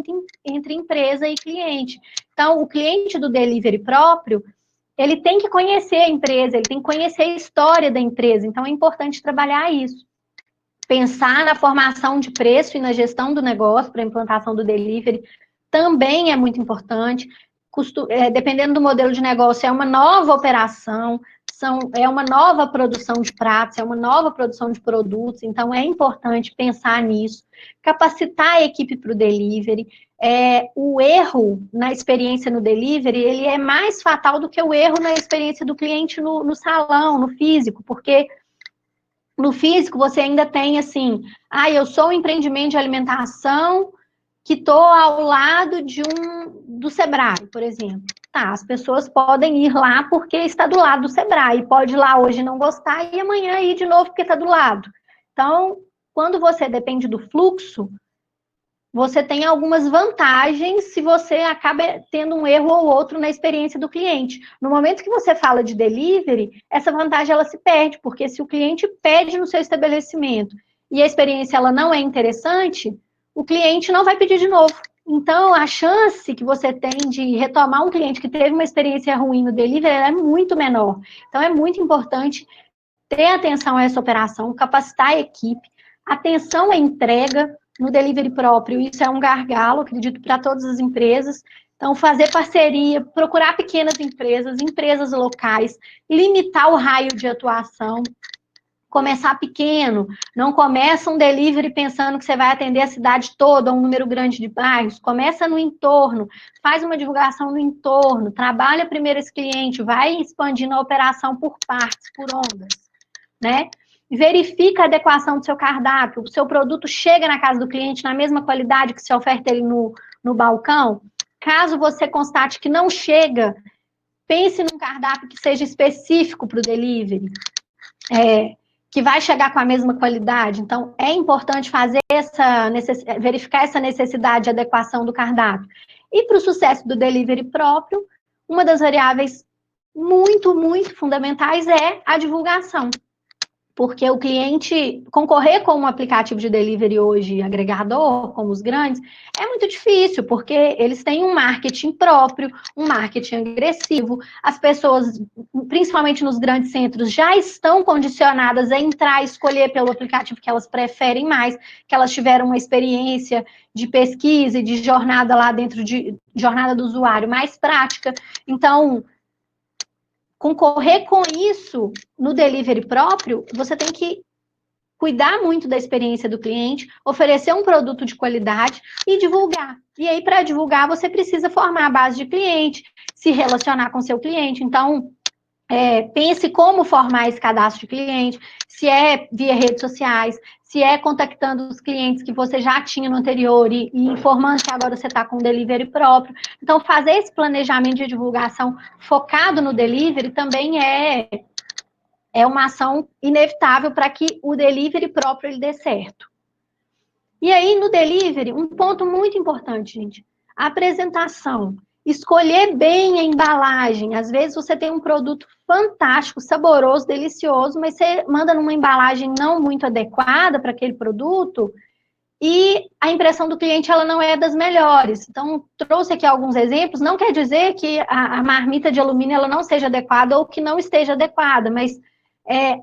entre empresa e cliente. Então, o cliente do delivery próprio, ele tem que conhecer a empresa, ele tem que conhecer a história da empresa, então é importante trabalhar isso. Pensar na formação de preço e na gestão do negócio para a implantação do delivery também é muito importante. Dependendo do modelo de negócio, é uma nova operação, é uma nova produção de pratos, é uma nova produção de produtos, então é importante pensar nisso, capacitar a equipe para o delivery. O erro na experiência no delivery, ele é mais fatal do que o erro na experiência do cliente no salão, no físico, porque no físico você ainda tem assim, eu sou um empreendimento de alimentação que estou ao lado do Sebrae, por exemplo. Tá, as pessoas podem ir lá porque está do lado do Sebrae, pode ir lá hoje e não gostar e amanhã ir de novo porque está do lado. Então, quando você depende do fluxo, você tem algumas vantagens se você acaba tendo um erro ou outro na experiência do cliente. No momento que você fala de delivery, essa vantagem ela se perde, porque se o cliente pede no seu estabelecimento e a experiência ela não é interessante, o cliente não vai pedir de novo. Então, a chance que você tem de retomar um cliente que teve uma experiência ruim no delivery é muito menor. Então, é muito importante ter atenção a essa operação, capacitar a equipe, atenção à entrega no delivery próprio. Isso é um gargalo, acredito, para todas as empresas. Então, fazer parceria, procurar pequenas empresas, empresas locais, limitar o raio de atuação, começar pequeno, não começa um delivery pensando que você vai atender a cidade toda, um número grande de bairros, começa no entorno, faz uma divulgação no entorno, trabalha primeiro esse cliente, vai expandindo a operação por partes, por ondas, né? Verifica a adequação do seu cardápio, o seu produto chega na casa do cliente na mesma qualidade que se oferta ele no balcão. Caso você constate que não chega, pense num cardápio que seja específico para o delivery, que vai chegar com a mesma qualidade. Então, é importante fazer verificar essa necessidade de adequação do cardápio. E para o sucesso do delivery próprio, uma das variáveis muito, muito fundamentais é a divulgação. Porque o cliente concorrer com um aplicativo de delivery hoje, agregador, como os grandes, é muito difícil, porque eles têm um marketing próprio, um marketing agressivo. As pessoas, principalmente nos grandes centros, já estão condicionadas a entrar e escolher pelo aplicativo que elas preferem mais, que elas tiveram uma experiência de pesquisa e de jornada lá dentro de jornada do usuário mais prática. Então, concorrer com isso no delivery próprio, você tem que cuidar muito da experiência do cliente, oferecer um produto de qualidade e divulgar. E aí, para divulgar, você precisa formar a base de cliente, se relacionar com seu cliente. Então, pense como formar esse cadastro de cliente, se é via redes sociais, se é contactando os clientes que você já tinha no anterior e informando que agora você está com um delivery próprio. Então, fazer esse planejamento de divulgação focado no delivery também é uma ação inevitável para que o delivery próprio ele dê certo. E aí, no delivery, um ponto muito importante, gente, a apresentação. Escolher bem a embalagem. Às vezes você tem um produto fantástico, saboroso, delicioso, mas você manda numa embalagem não muito adequada para aquele produto e a impressão do cliente ela não é das melhores. Então, trouxe aqui alguns exemplos. Não quer dizer que a marmita de alumínio ela não seja adequada ou que não esteja adequada, mas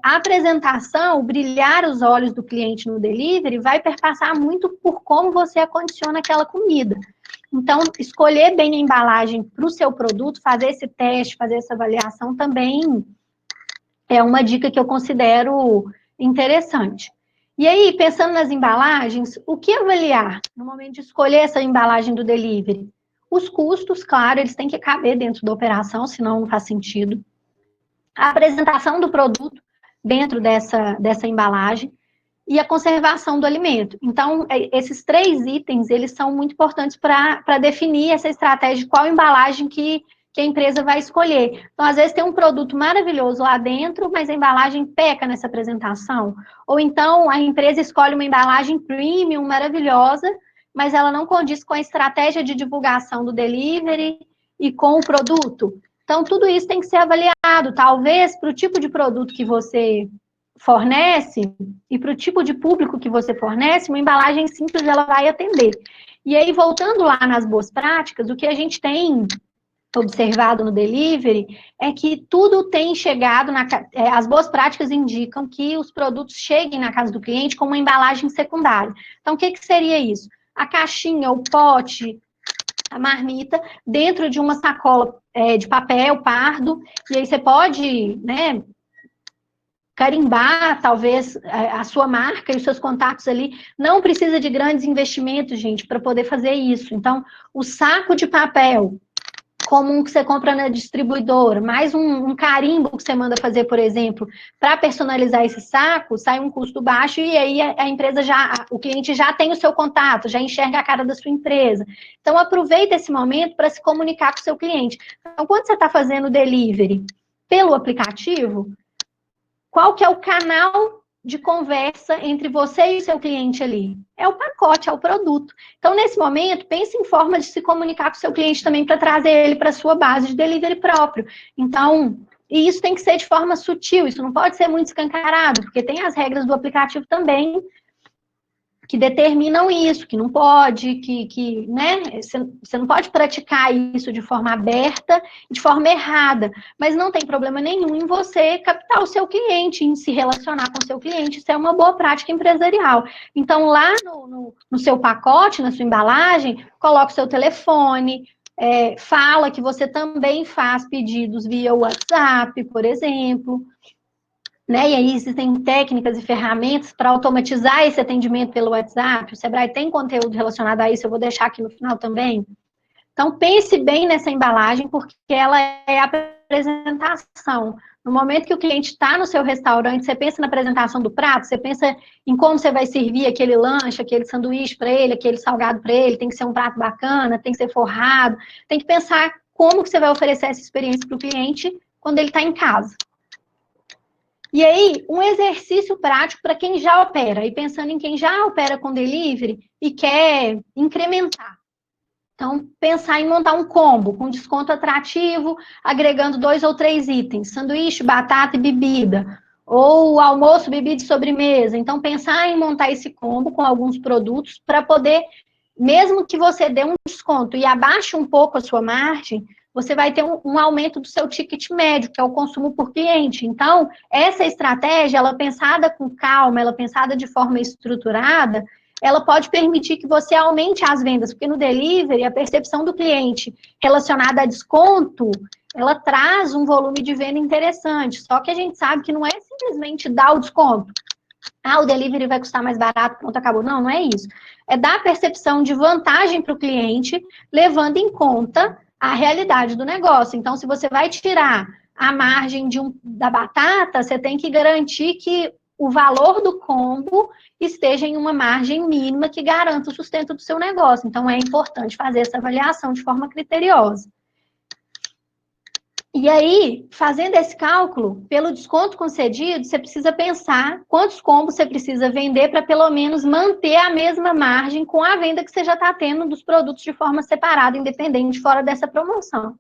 a apresentação, o brilhar os olhos do cliente no delivery vai perpassar muito por como você acondiciona aquela comida. Então, escolher bem a embalagem para o seu produto, fazer esse teste, fazer essa avaliação também é uma dica que eu considero interessante. E aí, pensando nas embalagens, o que avaliar no momento de escolher essa embalagem do delivery? Os custos, claro, eles têm que caber dentro da operação, senão não faz sentido. A apresentação do produto, dentro dessa embalagem, e a conservação do alimento. Então, esses 3 itens, eles são muito importantes para definir essa estratégia de qual embalagem que a empresa vai escolher. Então, às vezes tem um produto maravilhoso lá dentro, mas a embalagem peca nessa apresentação. Ou então, a empresa escolhe uma embalagem premium maravilhosa, mas ela não condiz com a estratégia de divulgação do delivery e com o produto. Então, tudo isso tem que ser avaliado. Talvez, para o tipo de produto que você fornece e para o tipo de público que você fornece, uma embalagem simples ela vai atender. E aí, voltando lá nas boas práticas, o que a gente tem observado no delivery é que tudo tem chegado, as boas práticas indicam que os produtos cheguem na casa do cliente com uma embalagem secundária. Então, o que seria isso? A caixinha, o pote, a marmita, dentro de uma sacola de papel pardo, e aí você pode, né, carimbar, talvez, a sua marca e os seus contatos ali. Não precisa de grandes investimentos, gente, para poder fazer isso. Então, o saco de papel comum que você compra na distribuidora, mais um carimbo que você manda fazer, por exemplo, para personalizar esse saco, sai um custo baixo e aí a empresa o cliente já tem o seu contato, já enxerga a cara da sua empresa. Então, aproveita esse momento para se comunicar com o seu cliente. Então, quando você está fazendo delivery pelo aplicativo, qual que é o canal de conversa entre você e o seu cliente ali? É o pacote, é o produto. Então, nesse momento, pense em forma de se comunicar com o seu cliente também para trazer ele para a sua base de delivery próprio. Então, e isso tem que ser de forma sutil, isso não pode ser muito escancarado, porque tem as regras do aplicativo também que determinam isso, que não pode, né, você não pode praticar isso de forma aberta, de forma errada, mas não tem problema nenhum em você captar o seu cliente, em se relacionar com o seu cliente, isso é uma boa prática empresarial. Então, lá no seu pacote, na sua embalagem, coloque o seu telefone, fala que você também faz pedidos via WhatsApp, por exemplo, né? E aí existem técnicas e ferramentas para automatizar esse atendimento pelo WhatsApp. O Sebrae tem conteúdo relacionado a isso, eu vou deixar aqui no final também. Então, pense bem nessa embalagem, porque ela é a apresentação. No momento que o cliente está no seu restaurante, você pensa na apresentação do prato, você pensa em como você vai servir aquele lanche, aquele sanduíche para ele, aquele salgado para ele, tem que ser um prato bacana, tem que ser forrado, tem que pensar como que você vai oferecer essa experiência para o cliente quando ele está em casa. E aí, um exercício prático para quem já opera, e pensando em quem já opera com delivery e quer incrementar. Então, pensar em montar um combo com desconto atrativo, agregando 2 ou 3 itens, sanduíche, batata e bebida, ou almoço, bebida e sobremesa. Então, pensar em montar esse combo com alguns produtos para poder, mesmo que você dê um desconto e abaixe um pouco a sua margem, você vai ter um aumento do seu ticket médio, que é o consumo por cliente. Então, essa estratégia, ela pensada com calma, ela pensada de forma estruturada, ela pode permitir que você aumente as vendas, porque no delivery, a percepção do cliente relacionada a desconto, ela traz um volume de venda interessante, só que a gente sabe que não é simplesmente dar o desconto. O delivery vai custar mais barato, pronto, acabou. Não, não é isso. É dar a percepção de vantagem para o cliente, levando em conta a realidade do negócio. Então, se você vai tirar a margem da batata, você tem que garantir que o valor do combo esteja em uma margem mínima que garanta o sustento do seu negócio. Então, é importante fazer essa avaliação de forma criteriosa. E aí, fazendo esse cálculo, pelo desconto concedido, você precisa pensar quantos combos você precisa vender para pelo menos manter a mesma margem com a venda que você já está tendo dos produtos de forma separada, independente, fora dessa promoção.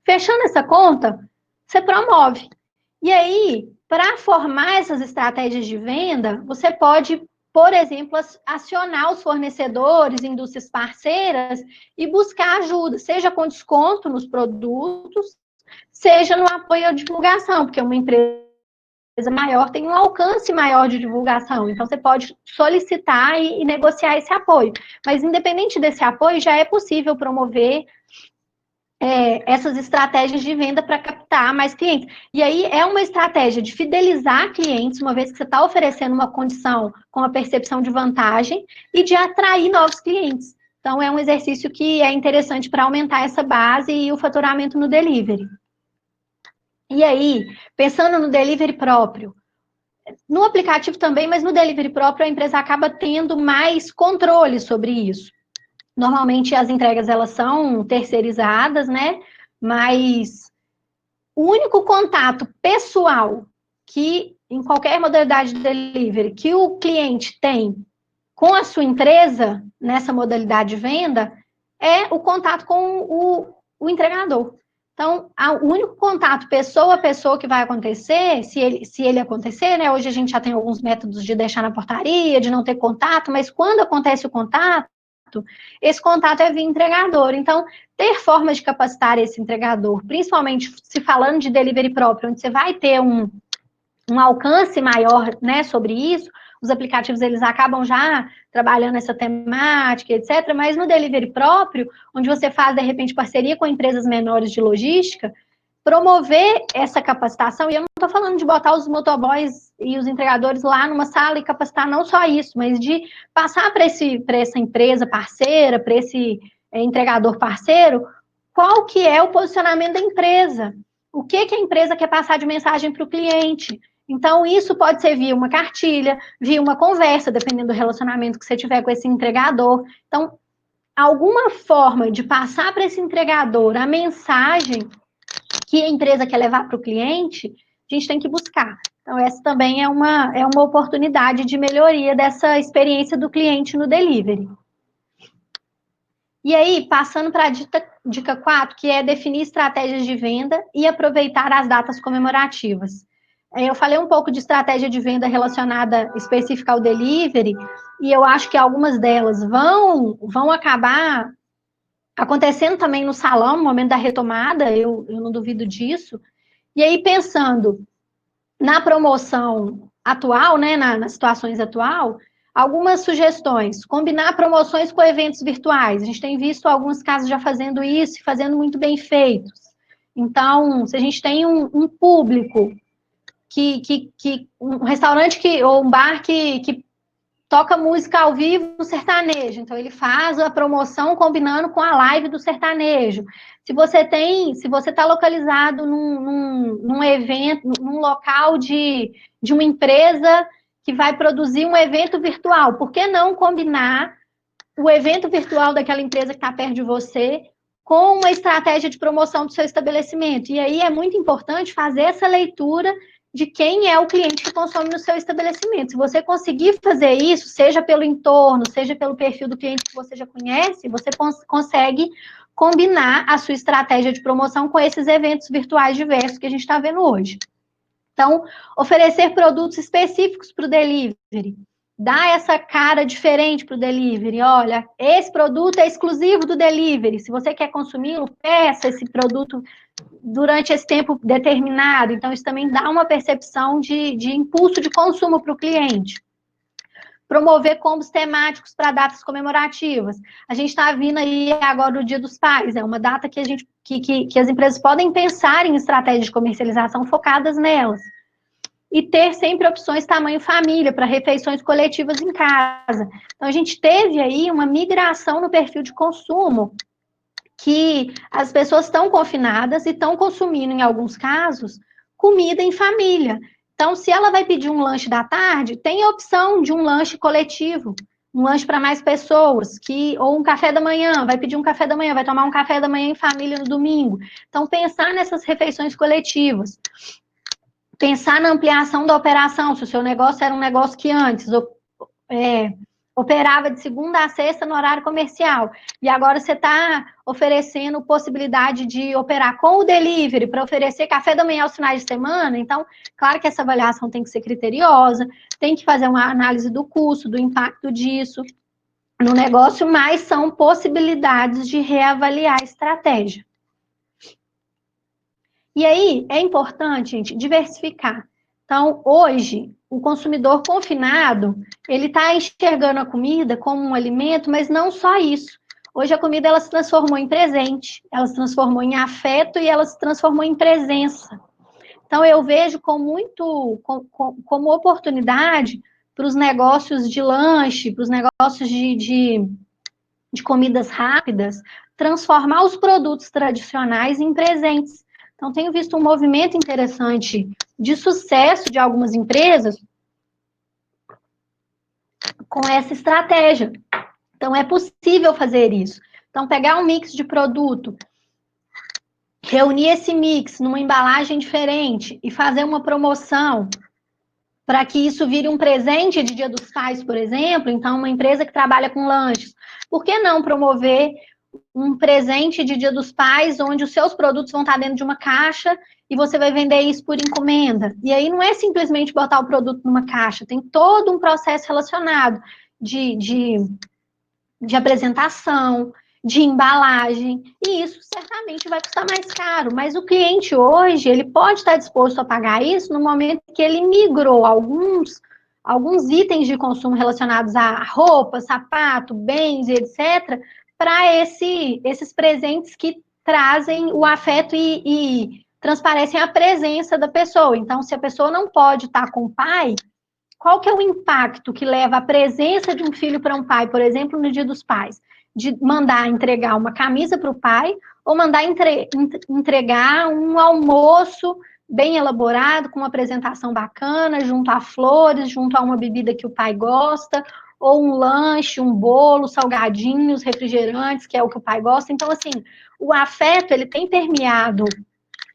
Fechando essa conta, você promove. E aí, para formar essas estratégias de venda, você pode, por exemplo, acionar os fornecedores, indústrias parceiras e buscar ajuda, seja com desconto nos produtos, seja no apoio à divulgação, porque uma empresa maior tem um alcance maior de divulgação, então você pode solicitar e negociar esse apoio. Mas, independente desse apoio, já é possível promover essas estratégias de venda para captar mais clientes. E aí é uma estratégia de fidelizar clientes, uma vez que você está oferecendo uma condição com a percepção de vantagem, e de atrair novos clientes. Então, é um exercício que é interessante para aumentar essa base e o faturamento no delivery. E aí, pensando no delivery próprio, No aplicativo também, mas no delivery próprio, a empresa acaba tendo mais controle sobre isso. Normalmente, as entregas, elas são terceirizadas, né? Mas o único contato pessoal que, em qualquer modalidade de delivery, que o cliente tem com a sua empresa, nessa modalidade de venda, é o contato com o entregador. Então, o único contato pessoa a pessoa que vai acontecer, se ele acontecer, né? Hoje a gente já tem alguns métodos de deixar na portaria, de não ter contato, mas quando acontece o contato, esse contato é via entregador. Então, ter formas de capacitar esse entregador, principalmente se falando de delivery próprio, onde você vai ter um alcance maior, né, sobre isso, os aplicativos, eles acabam já trabalhando essa temática, etc., mas no delivery próprio, onde você faz, de repente, parceria com empresas menores de logística, promover essa capacitação, e eu não estou falando de botar os motoboys e os entregadores lá numa sala e capacitar não só isso, mas de passar para essa empresa parceira, para esse entregador parceiro, qual que é o posicionamento da empresa, o que a empresa quer passar de mensagem para o cliente. Então, isso pode ser via uma cartilha, via uma conversa, dependendo do relacionamento que você tiver com esse entregador. Então, alguma forma de passar para esse entregador a mensagem que a empresa quer levar para o cliente, a gente tem que buscar. Então, essa também é uma oportunidade de melhoria dessa experiência do cliente no delivery. E aí, passando para a dica 4, que é definir estratégias de venda e aproveitar as datas comemorativas. Eu falei um pouco de estratégia de venda relacionada específica ao delivery, e eu acho que algumas delas vão acabar acontecendo também no salão, no momento da retomada, eu não duvido disso. E aí, pensando na promoção atual, né, nas situações atual, algumas sugestões: combinar promoções com eventos virtuais. A gente tem visto alguns casos já fazendo isso e fazendo muito bem feitos. Então, se a gente tem um público um restaurante ou um bar que toca música ao vivo no sertanejo, então ele faz a promoção combinando com a live do sertanejo. Se você está localizado num evento, num local de uma empresa que vai produzir um evento virtual, por que não combinar o evento virtual daquela empresa que está perto de você com uma estratégia de promoção do seu estabelecimento? E aí é muito importante fazer essa leitura de quem é o cliente que consome no seu estabelecimento. Se você conseguir fazer isso, seja pelo entorno, seja pelo perfil do cliente que você já conhece, você consegue combinar a sua estratégia de promoção com esses eventos virtuais diversos que a gente está vendo hoje. Então, oferecer produtos específicos para o delivery, dar essa cara diferente para o delivery. Olha, esse produto é exclusivo do delivery. Se você quer consumi-lo, peça esse produto durante esse tempo determinado. Então, isso também dá uma percepção de impulso de consumo para o cliente. Promover combos temáticos para datas comemorativas. A gente está vindo aí agora o Dia dos Pais, é uma data que as empresas podem pensar em estratégias de comercialização focadas nelas. E ter sempre opções tamanho família, para refeições coletivas em casa. Então, a gente teve aí uma migração no perfil de consumo, que as pessoas estão confinadas e estão consumindo, em alguns casos, comida em família. Então, se ela vai pedir um lanche da tarde, tem a opção de um lanche coletivo, um lanche para mais pessoas, ou um café da manhã, vai pedir um café da manhã, vai tomar um café da manhã em família no domingo. Então, pensar nessas refeições coletivas. Pensar na ampliação da operação, se o seu negócio era um negócio que antes operava de segunda a sexta no horário comercial, e agora você está oferecendo possibilidade de operar com o delivery para oferecer café da manhã aos finais de semana. Então, claro que essa avaliação tem que ser criteriosa, tem que fazer uma análise do custo, do impacto disso no negócio, mas são possibilidades de reavaliar a estratégia. E aí, é importante, gente, diversificar. Então, hoje, o consumidor confinado, ele está enxergando a comida como um alimento, mas não só isso. Hoje, a comida, ela se transformou em presente, ela se transformou em afeto e ela se transformou em presença. Então, eu vejo como oportunidade para os negócios de lanche, para os negócios de comidas rápidas, transformar os produtos tradicionais em presentes. Então, tenho visto um movimento interessante de sucesso de algumas empresas com essa estratégia. Então, é possível fazer isso. Então, pegar um mix de produto, reunir esse mix numa embalagem diferente e fazer uma promoção para que isso vire um presente de Dia dos Pais, por exemplo. Então, uma empresa que trabalha com lanches, por que não promover um presente de Dia dos Pais, onde os seus produtos vão estar dentro de uma caixa e você vai vender isso por encomenda? E aí não é simplesmente botar o produto numa caixa, tem todo um processo relacionado de apresentação, de embalagem, e isso certamente vai custar mais caro, mas o cliente hoje, ele pode estar disposto a pagar isso no momento que ele migrou alguns itens de consumo relacionados a roupa, sapato, bens e etc., para esses presentes que trazem o afeto e transparecem a presença da pessoa. Então, se a pessoa não pode estar com o pai, qual que é o impacto que leva a presença de um filho para um pai, por exemplo, no Dia dos Pais? De mandar entregar uma camisa para o pai ou mandar entregar um almoço bem elaborado, com uma apresentação bacana, junto a flores, junto a uma bebida que o pai gosta, ou um lanche, um bolo, salgadinhos, refrigerantes, que é o que o pai gosta. Então, assim, o afeto, ele tem permeado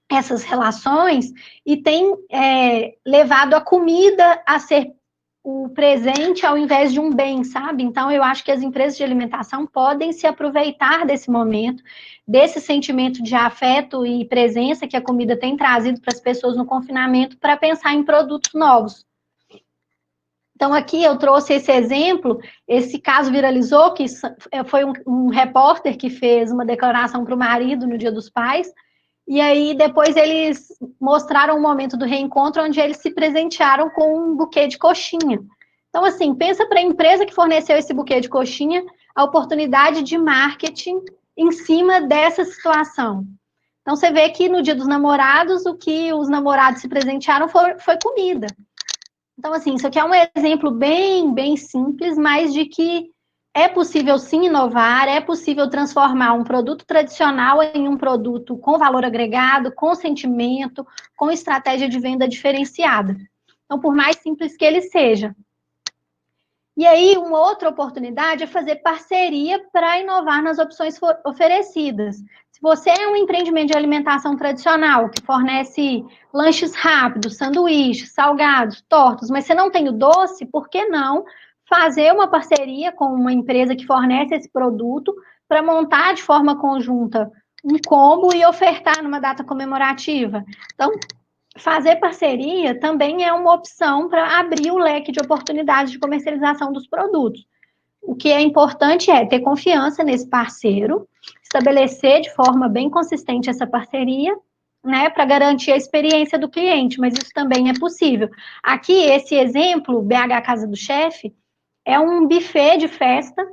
essas relações e tem levado a comida a ser o presente ao invés de um bem, sabe? Então, eu acho que as empresas de alimentação podem se aproveitar desse momento, desse sentimento de afeto e presença que a comida tem trazido para as pessoas no confinamento, para pensar em produtos novos. Então, aqui eu trouxe esse exemplo, esse caso viralizou, que foi um repórter que fez uma declaração para o marido no Dia dos Pais, e aí depois eles mostraram um momento do reencontro onde eles se presentearam com um buquê de coxinha. Então, assim, pensa para a empresa que forneceu esse buquê de coxinha, a oportunidade de marketing em cima dessa situação. Então, você vê que no Dia dos Namorados, o que os namorados se presentearam foi comida. Então, assim, isso aqui é um exemplo bem, bem simples, mas de que é possível sim inovar, é possível transformar um produto tradicional em um produto com valor agregado, com sentimento, com estratégia de venda diferenciada. Então, por mais simples que ele seja. E aí, uma outra oportunidade é fazer parceria para inovar nas opções oferecidas. Se você é um empreendimento de alimentação tradicional, que fornece lanches rápidos, sanduíches, salgados, tortas, mas você não tem o doce, por que não fazer uma parceria com uma empresa que fornece esse produto para montar de forma conjunta um combo e ofertar numa data comemorativa? Então, fazer parceria também é uma opção para abrir o leque de oportunidades de comercialização dos produtos. O que é importante é ter confiança nesse parceiro, estabelecer de forma bem consistente essa parceria, né, para garantir a experiência do cliente, mas isso também é possível. Aqui, esse exemplo, BH Casa do Chefe, é um buffet de festa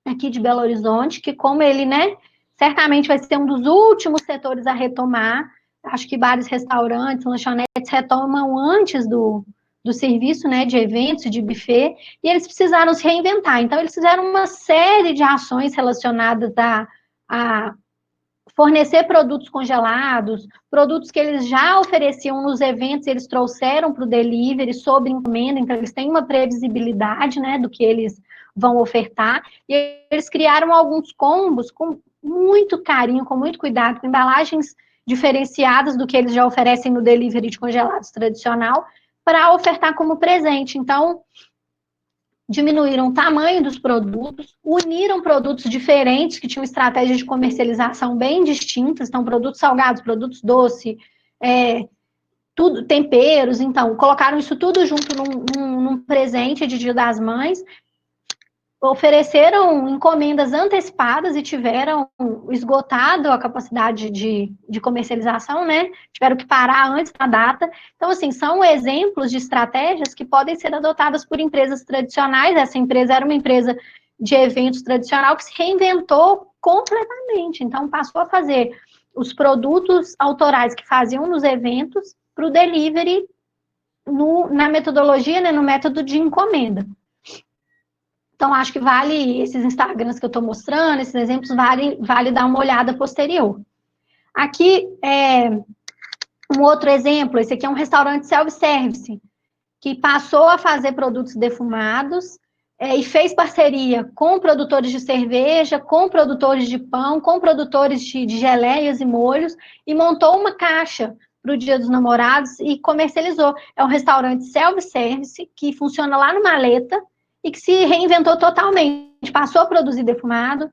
aqui de Belo Horizonte, que como ele, né, certamente vai ser um dos últimos setores a retomar. Acho que bares, restaurantes, lanchonetes retomam antes do serviço, né, de eventos, de buffet, e eles precisaram se reinventar. Então, eles fizeram uma série de ações relacionadas a fornecer produtos congelados, produtos que eles já ofereciam nos eventos, eles trouxeram para o delivery sob encomenda, então eles têm uma previsibilidade, né, do que eles vão ofertar, e eles criaram alguns combos com muito carinho, com muito cuidado, com embalagens diferenciadas do que eles já oferecem no delivery de congelados tradicional, para ofertar como presente. Então, diminuíram o tamanho dos produtos, uniram produtos diferentes que tinham estratégias de comercialização bem distintas, então produtos salgados, produtos doces, tudo, temperos, então colocaram isso tudo junto num presente de Dia das Mães, ofereceram encomendas antecipadas e tiveram esgotado a capacidade de comercialização, né? Tiveram que parar antes da data. Então, assim, são exemplos de estratégias que podem ser adotadas por empresas tradicionais. Essa empresa era uma empresa de eventos tradicional que se reinventou completamente. Então, passou a fazer os produtos autorais que faziam nos eventos para o delivery na metodologia, né, no método de encomenda. Então, acho que vale esses Instagrams que eu estou mostrando, esses exemplos, vale dar uma olhada posterior. Aqui, um outro exemplo, esse aqui é um restaurante self-service, que passou a fazer produtos defumados, e fez parceria com produtores de cerveja, com produtores de pão, com produtores de geleias e molhos, e montou uma caixa para o Dia dos Namorados e comercializou. É um restaurante self-service que funciona lá no Maleta e que se reinventou totalmente, passou a produzir defumado,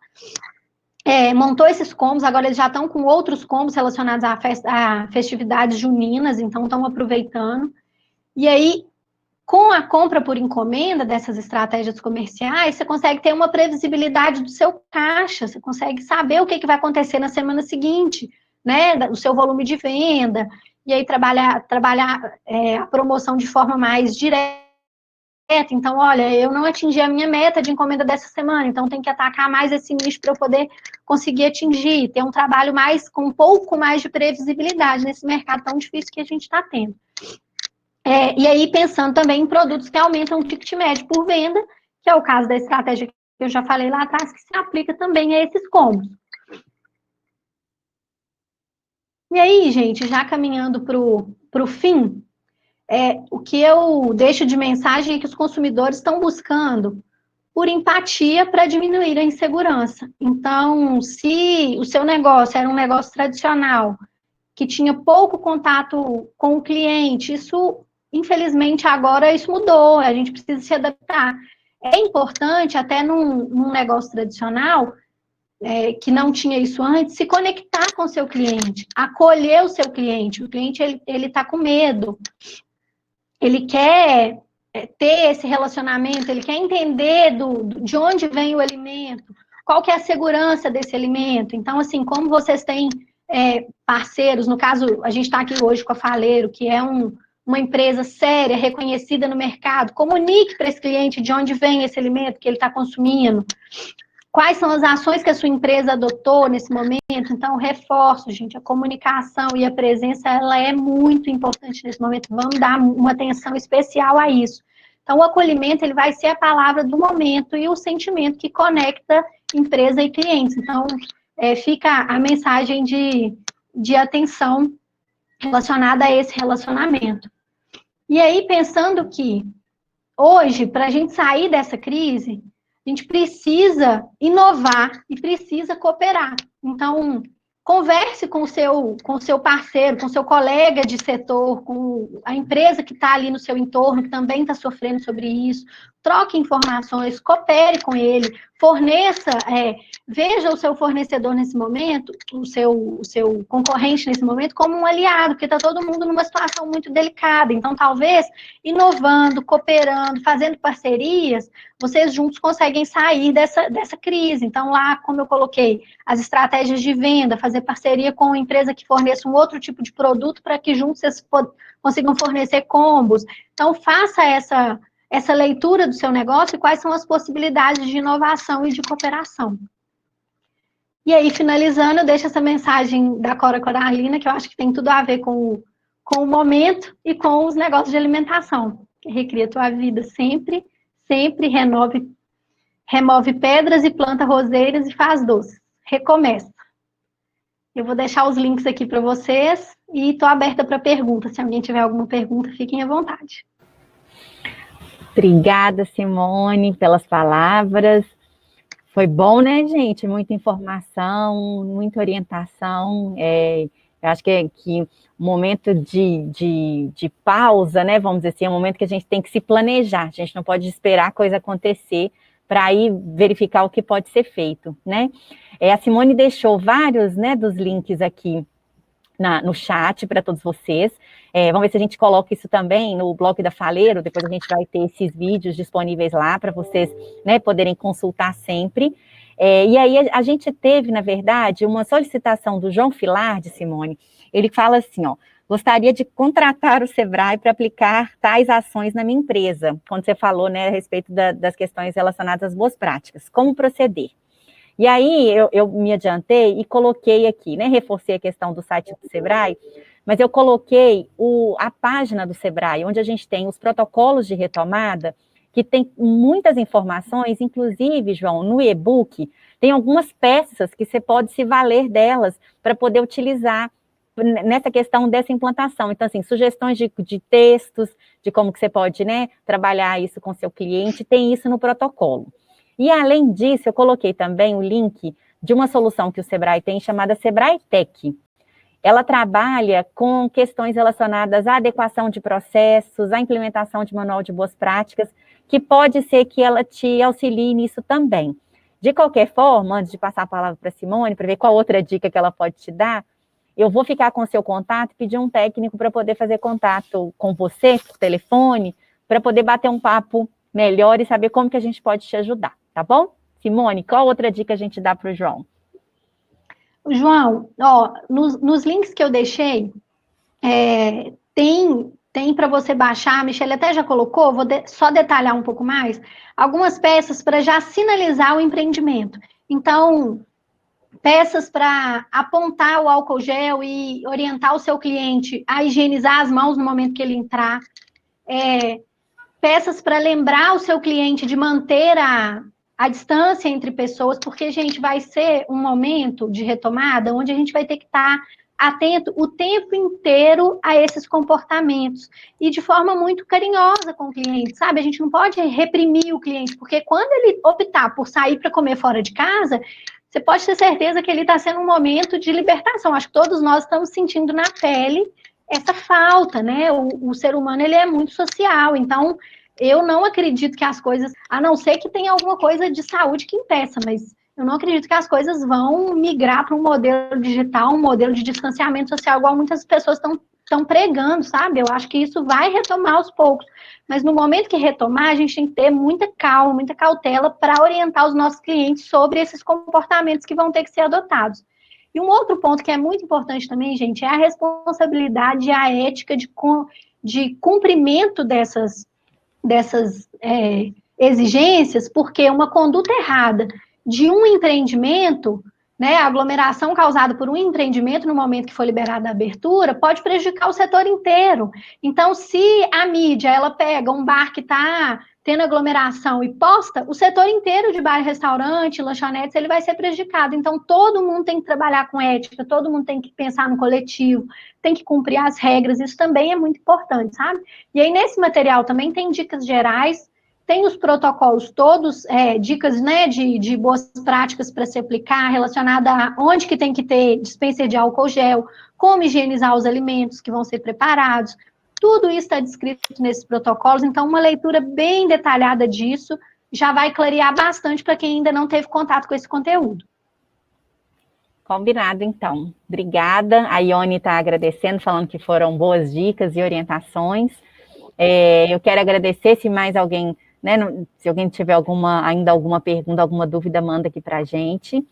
montou esses combos, agora eles já estão com outros combos relacionados a festividades juninas, então estão aproveitando. E aí, com a compra por encomenda dessas estratégias comerciais, você consegue ter uma previsibilidade do seu caixa, você consegue saber o que vai acontecer na semana seguinte, né? O seu volume de venda, e aí trabalhar a promoção de forma mais direta. Então, olha, eu não atingi a minha meta de encomenda dessa semana, então tem que atacar mais esse nicho para eu poder conseguir atingir, ter um trabalho com um pouco mais de previsibilidade nesse mercado tão difícil que a gente está tendo. E aí, pensando também em produtos que aumentam o ticket médio por venda, que é o caso da estratégia que eu já falei lá atrás, que se aplica também a esses combos. E aí, gente, já caminhando para o fim, o que eu deixo de mensagem é que os consumidores estão buscando por empatia para diminuir a insegurança. Então, se o seu negócio era um negócio tradicional, que tinha pouco contato com o cliente, infelizmente, agora isso mudou, a gente precisa se adaptar. É importante, até num negócio tradicional, que não tinha isso antes, se conectar com o seu cliente, acolher o seu cliente. O cliente, ele está com medo, ele quer ter esse relacionamento, ele quer entender de onde vem o alimento, qual que é a segurança desse alimento. Então, assim, como vocês têm parceiros, no caso, a gente está aqui hoje com a Faleiro, que é uma empresa séria, reconhecida no mercado, comunique para esse cliente de onde vem esse alimento que ele está consumindo, quais são as ações que a sua empresa adotou nesse momento. Então, reforço, gente, a comunicação e a presença, ela é muito importante nesse momento, vamos dar uma atenção especial a isso. Então, o acolhimento, ele vai ser a palavra do momento e o sentimento que conecta empresa e clientes. Então, fica a mensagem de atenção relacionada a esse relacionamento. E aí, pensando que hoje, para a gente sair dessa crise, a gente precisa inovar e precisa cooperar. Então, converse com o seu parceiro, com o seu colega de setor, com a empresa que está ali no seu entorno, que também está sofrendo sobre isso. Troque informações, coopere com ele, forneça, veja o seu fornecedor nesse momento, o seu concorrente nesse momento, como um aliado, porque está todo mundo numa situação muito delicada. Então, talvez, inovando, cooperando, fazendo parcerias, vocês juntos conseguem sair dessa crise. Então, lá, como eu coloquei, as estratégias de venda, fazer parceria com uma empresa que forneça um outro tipo de produto para que juntos vocês consigam fornecer combos. Então, faça essa leitura do seu negócio e quais são as possibilidades de inovação e de cooperação. E aí, finalizando, eu deixo essa mensagem da Cora Coralina, que eu acho que tem tudo a ver com o momento e com os negócios de alimentação. Recria tua vida sempre, sempre remove pedras e planta roseiras e faz doces. Recomeça. Eu vou deixar os links aqui para vocês e estou aberta para perguntas. Se alguém tiver alguma pergunta, fiquem à vontade. Obrigada, Simone, pelas palavras. Foi bom, né, gente? Muita informação, muita orientação. Eu acho que um momento de pausa, né? Vamos dizer assim, é um momento que a gente tem que se planejar. A gente não pode esperar a coisa acontecer para aí verificar o que pode ser feito, né? A Simone deixou vários, né, dos links aqui no chat para todos vocês. Vamos ver se a gente coloca isso também no blog da Faleiro, depois a gente vai ter esses vídeos disponíveis lá para vocês, né, poderem consultar sempre. E aí a gente teve, na verdade, uma solicitação do João Filardi, Simone. Ele fala assim, ó: gostaria de contratar o Sebrae para aplicar tais ações na minha empresa, quando você falou, né, a respeito das questões relacionadas às boas práticas. Como proceder? E aí eu me adiantei e coloquei aqui, né, reforcei a questão do site do Sebrae, mas eu coloquei a página do Sebrae, onde a gente tem os protocolos de retomada, que tem muitas informações, inclusive, João, no e-book, tem algumas peças que você pode se valer delas para poder utilizar nessa questão dessa implantação. Então, assim, sugestões de textos, de como que você pode, né, trabalhar isso com seu cliente, tem isso no protocolo. E, além disso, eu coloquei também o link de uma solução que o Sebrae tem, chamada Sebrae Tech. Ela trabalha com questões relacionadas à adequação de processos, à implementação de manual de boas práticas, que pode ser que ela te auxilie nisso também. De qualquer forma, antes de passar a palavra para a Simone, para ver qual outra dica que ela pode te dar, eu vou ficar com o seu contato e pedir um técnico para poder fazer contato com você, por telefone, para poder bater um papo melhor e saber como que a gente pode te ajudar, tá bom? Simone, qual outra dica a gente dá para o João? João, ó, nos links que eu deixei, tem para você baixar, a Michelle até já colocou, vou só detalhar um pouco mais, algumas peças para já sinalizar o empreendimento. Então, peças para apontar o álcool gel e orientar o seu cliente a higienizar as mãos no momento que ele entrar. Peças para lembrar o seu cliente de manter a distância entre pessoas, porque, gente, vai ser um momento de retomada onde a gente vai ter que estar atento o tempo inteiro a esses comportamentos e de forma muito carinhosa com o cliente, sabe? A gente não pode reprimir o cliente, porque quando ele optar por sair para comer fora de casa, você pode ter certeza que ele está sendo um momento de libertação. Acho que todos nós estamos sentindo na pele essa falta, né? O ser humano, ele é muito social, então eu não acredito que as coisas, a não ser que tenha alguma coisa de saúde que impeça, mas eu não acredito que as coisas vão migrar para um modelo digital, um modelo de distanciamento social, igual muitas pessoas estão pregando, sabe? Eu acho que isso vai retomar aos poucos. Mas no momento que retomar, a gente tem que ter muita calma, muita cautela para orientar os nossos clientes sobre esses comportamentos que vão ter que ser adotados. E um outro ponto que é muito importante também, gente, é a responsabilidade e a ética de cumprimento dessas exigências, porque uma conduta errada de um empreendimento, né, a aglomeração causada por um empreendimento no momento que for liberada a abertura, pode prejudicar o setor inteiro. Então, se a mídia, ela pega um bar que está tendo aglomeração e posta, o setor inteiro de bar, restaurante, lanchonetes, ele vai ser prejudicado. Então, todo mundo tem que trabalhar com ética, todo mundo tem que pensar no coletivo, tem que cumprir as regras, isso também é muito importante, sabe? E aí, nesse material também tem dicas gerais, tem os protocolos todos, dicas, né, de boas práticas para se aplicar, relacionada a onde que tem que ter dispenser de álcool gel, como higienizar os alimentos que vão ser preparados. Tudo isso está descrito nesses protocolos, então uma leitura bem detalhada disso já vai clarear bastante para quem ainda não teve contato com esse conteúdo. Combinado, então. Obrigada. A Ione está agradecendo, falando que foram boas dicas e orientações. Eu quero agradecer, se mais alguém, né, se alguém tiver ainda alguma pergunta, alguma dúvida, manda aqui para a gente.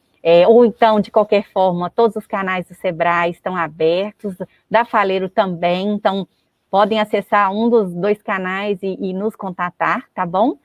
Ou então, de qualquer forma, todos os canais do Sebrae estão abertos, da Faleiro também, então podem acessar um dos dois canais e nos contatar, tá bom?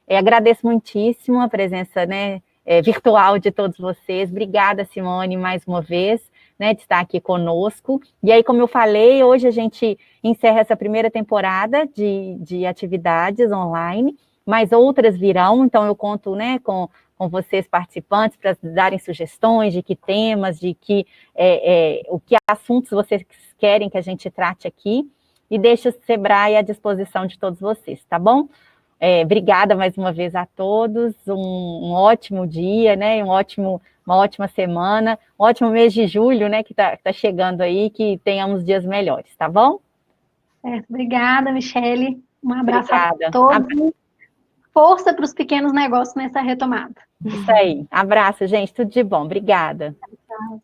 Agradeço muitíssimo a presença, né, virtual de todos vocês. Obrigada, Simone, mais uma vez, né, de estar aqui conosco. E aí, como eu falei, hoje a gente encerra essa primeira temporada de atividades online, mas outras virão, então eu conto, né, com vocês participantes para darem sugestões de que temas, de que assuntos vocês querem que a gente trate aqui, e deixo o Sebrae à disposição de todos vocês, tá bom? Obrigada mais uma vez a todos, um ótimo dia, né? Uma ótima semana, um ótimo mês de julho, né? Que tá chegando aí, que tenhamos dias melhores, tá bom? Obrigada, Michele. Um abraço Obrigada. A todos. Força para os pequenos negócios nessa retomada. Isso aí. Abraço, gente. Tudo de bom. Obrigada. Tchau.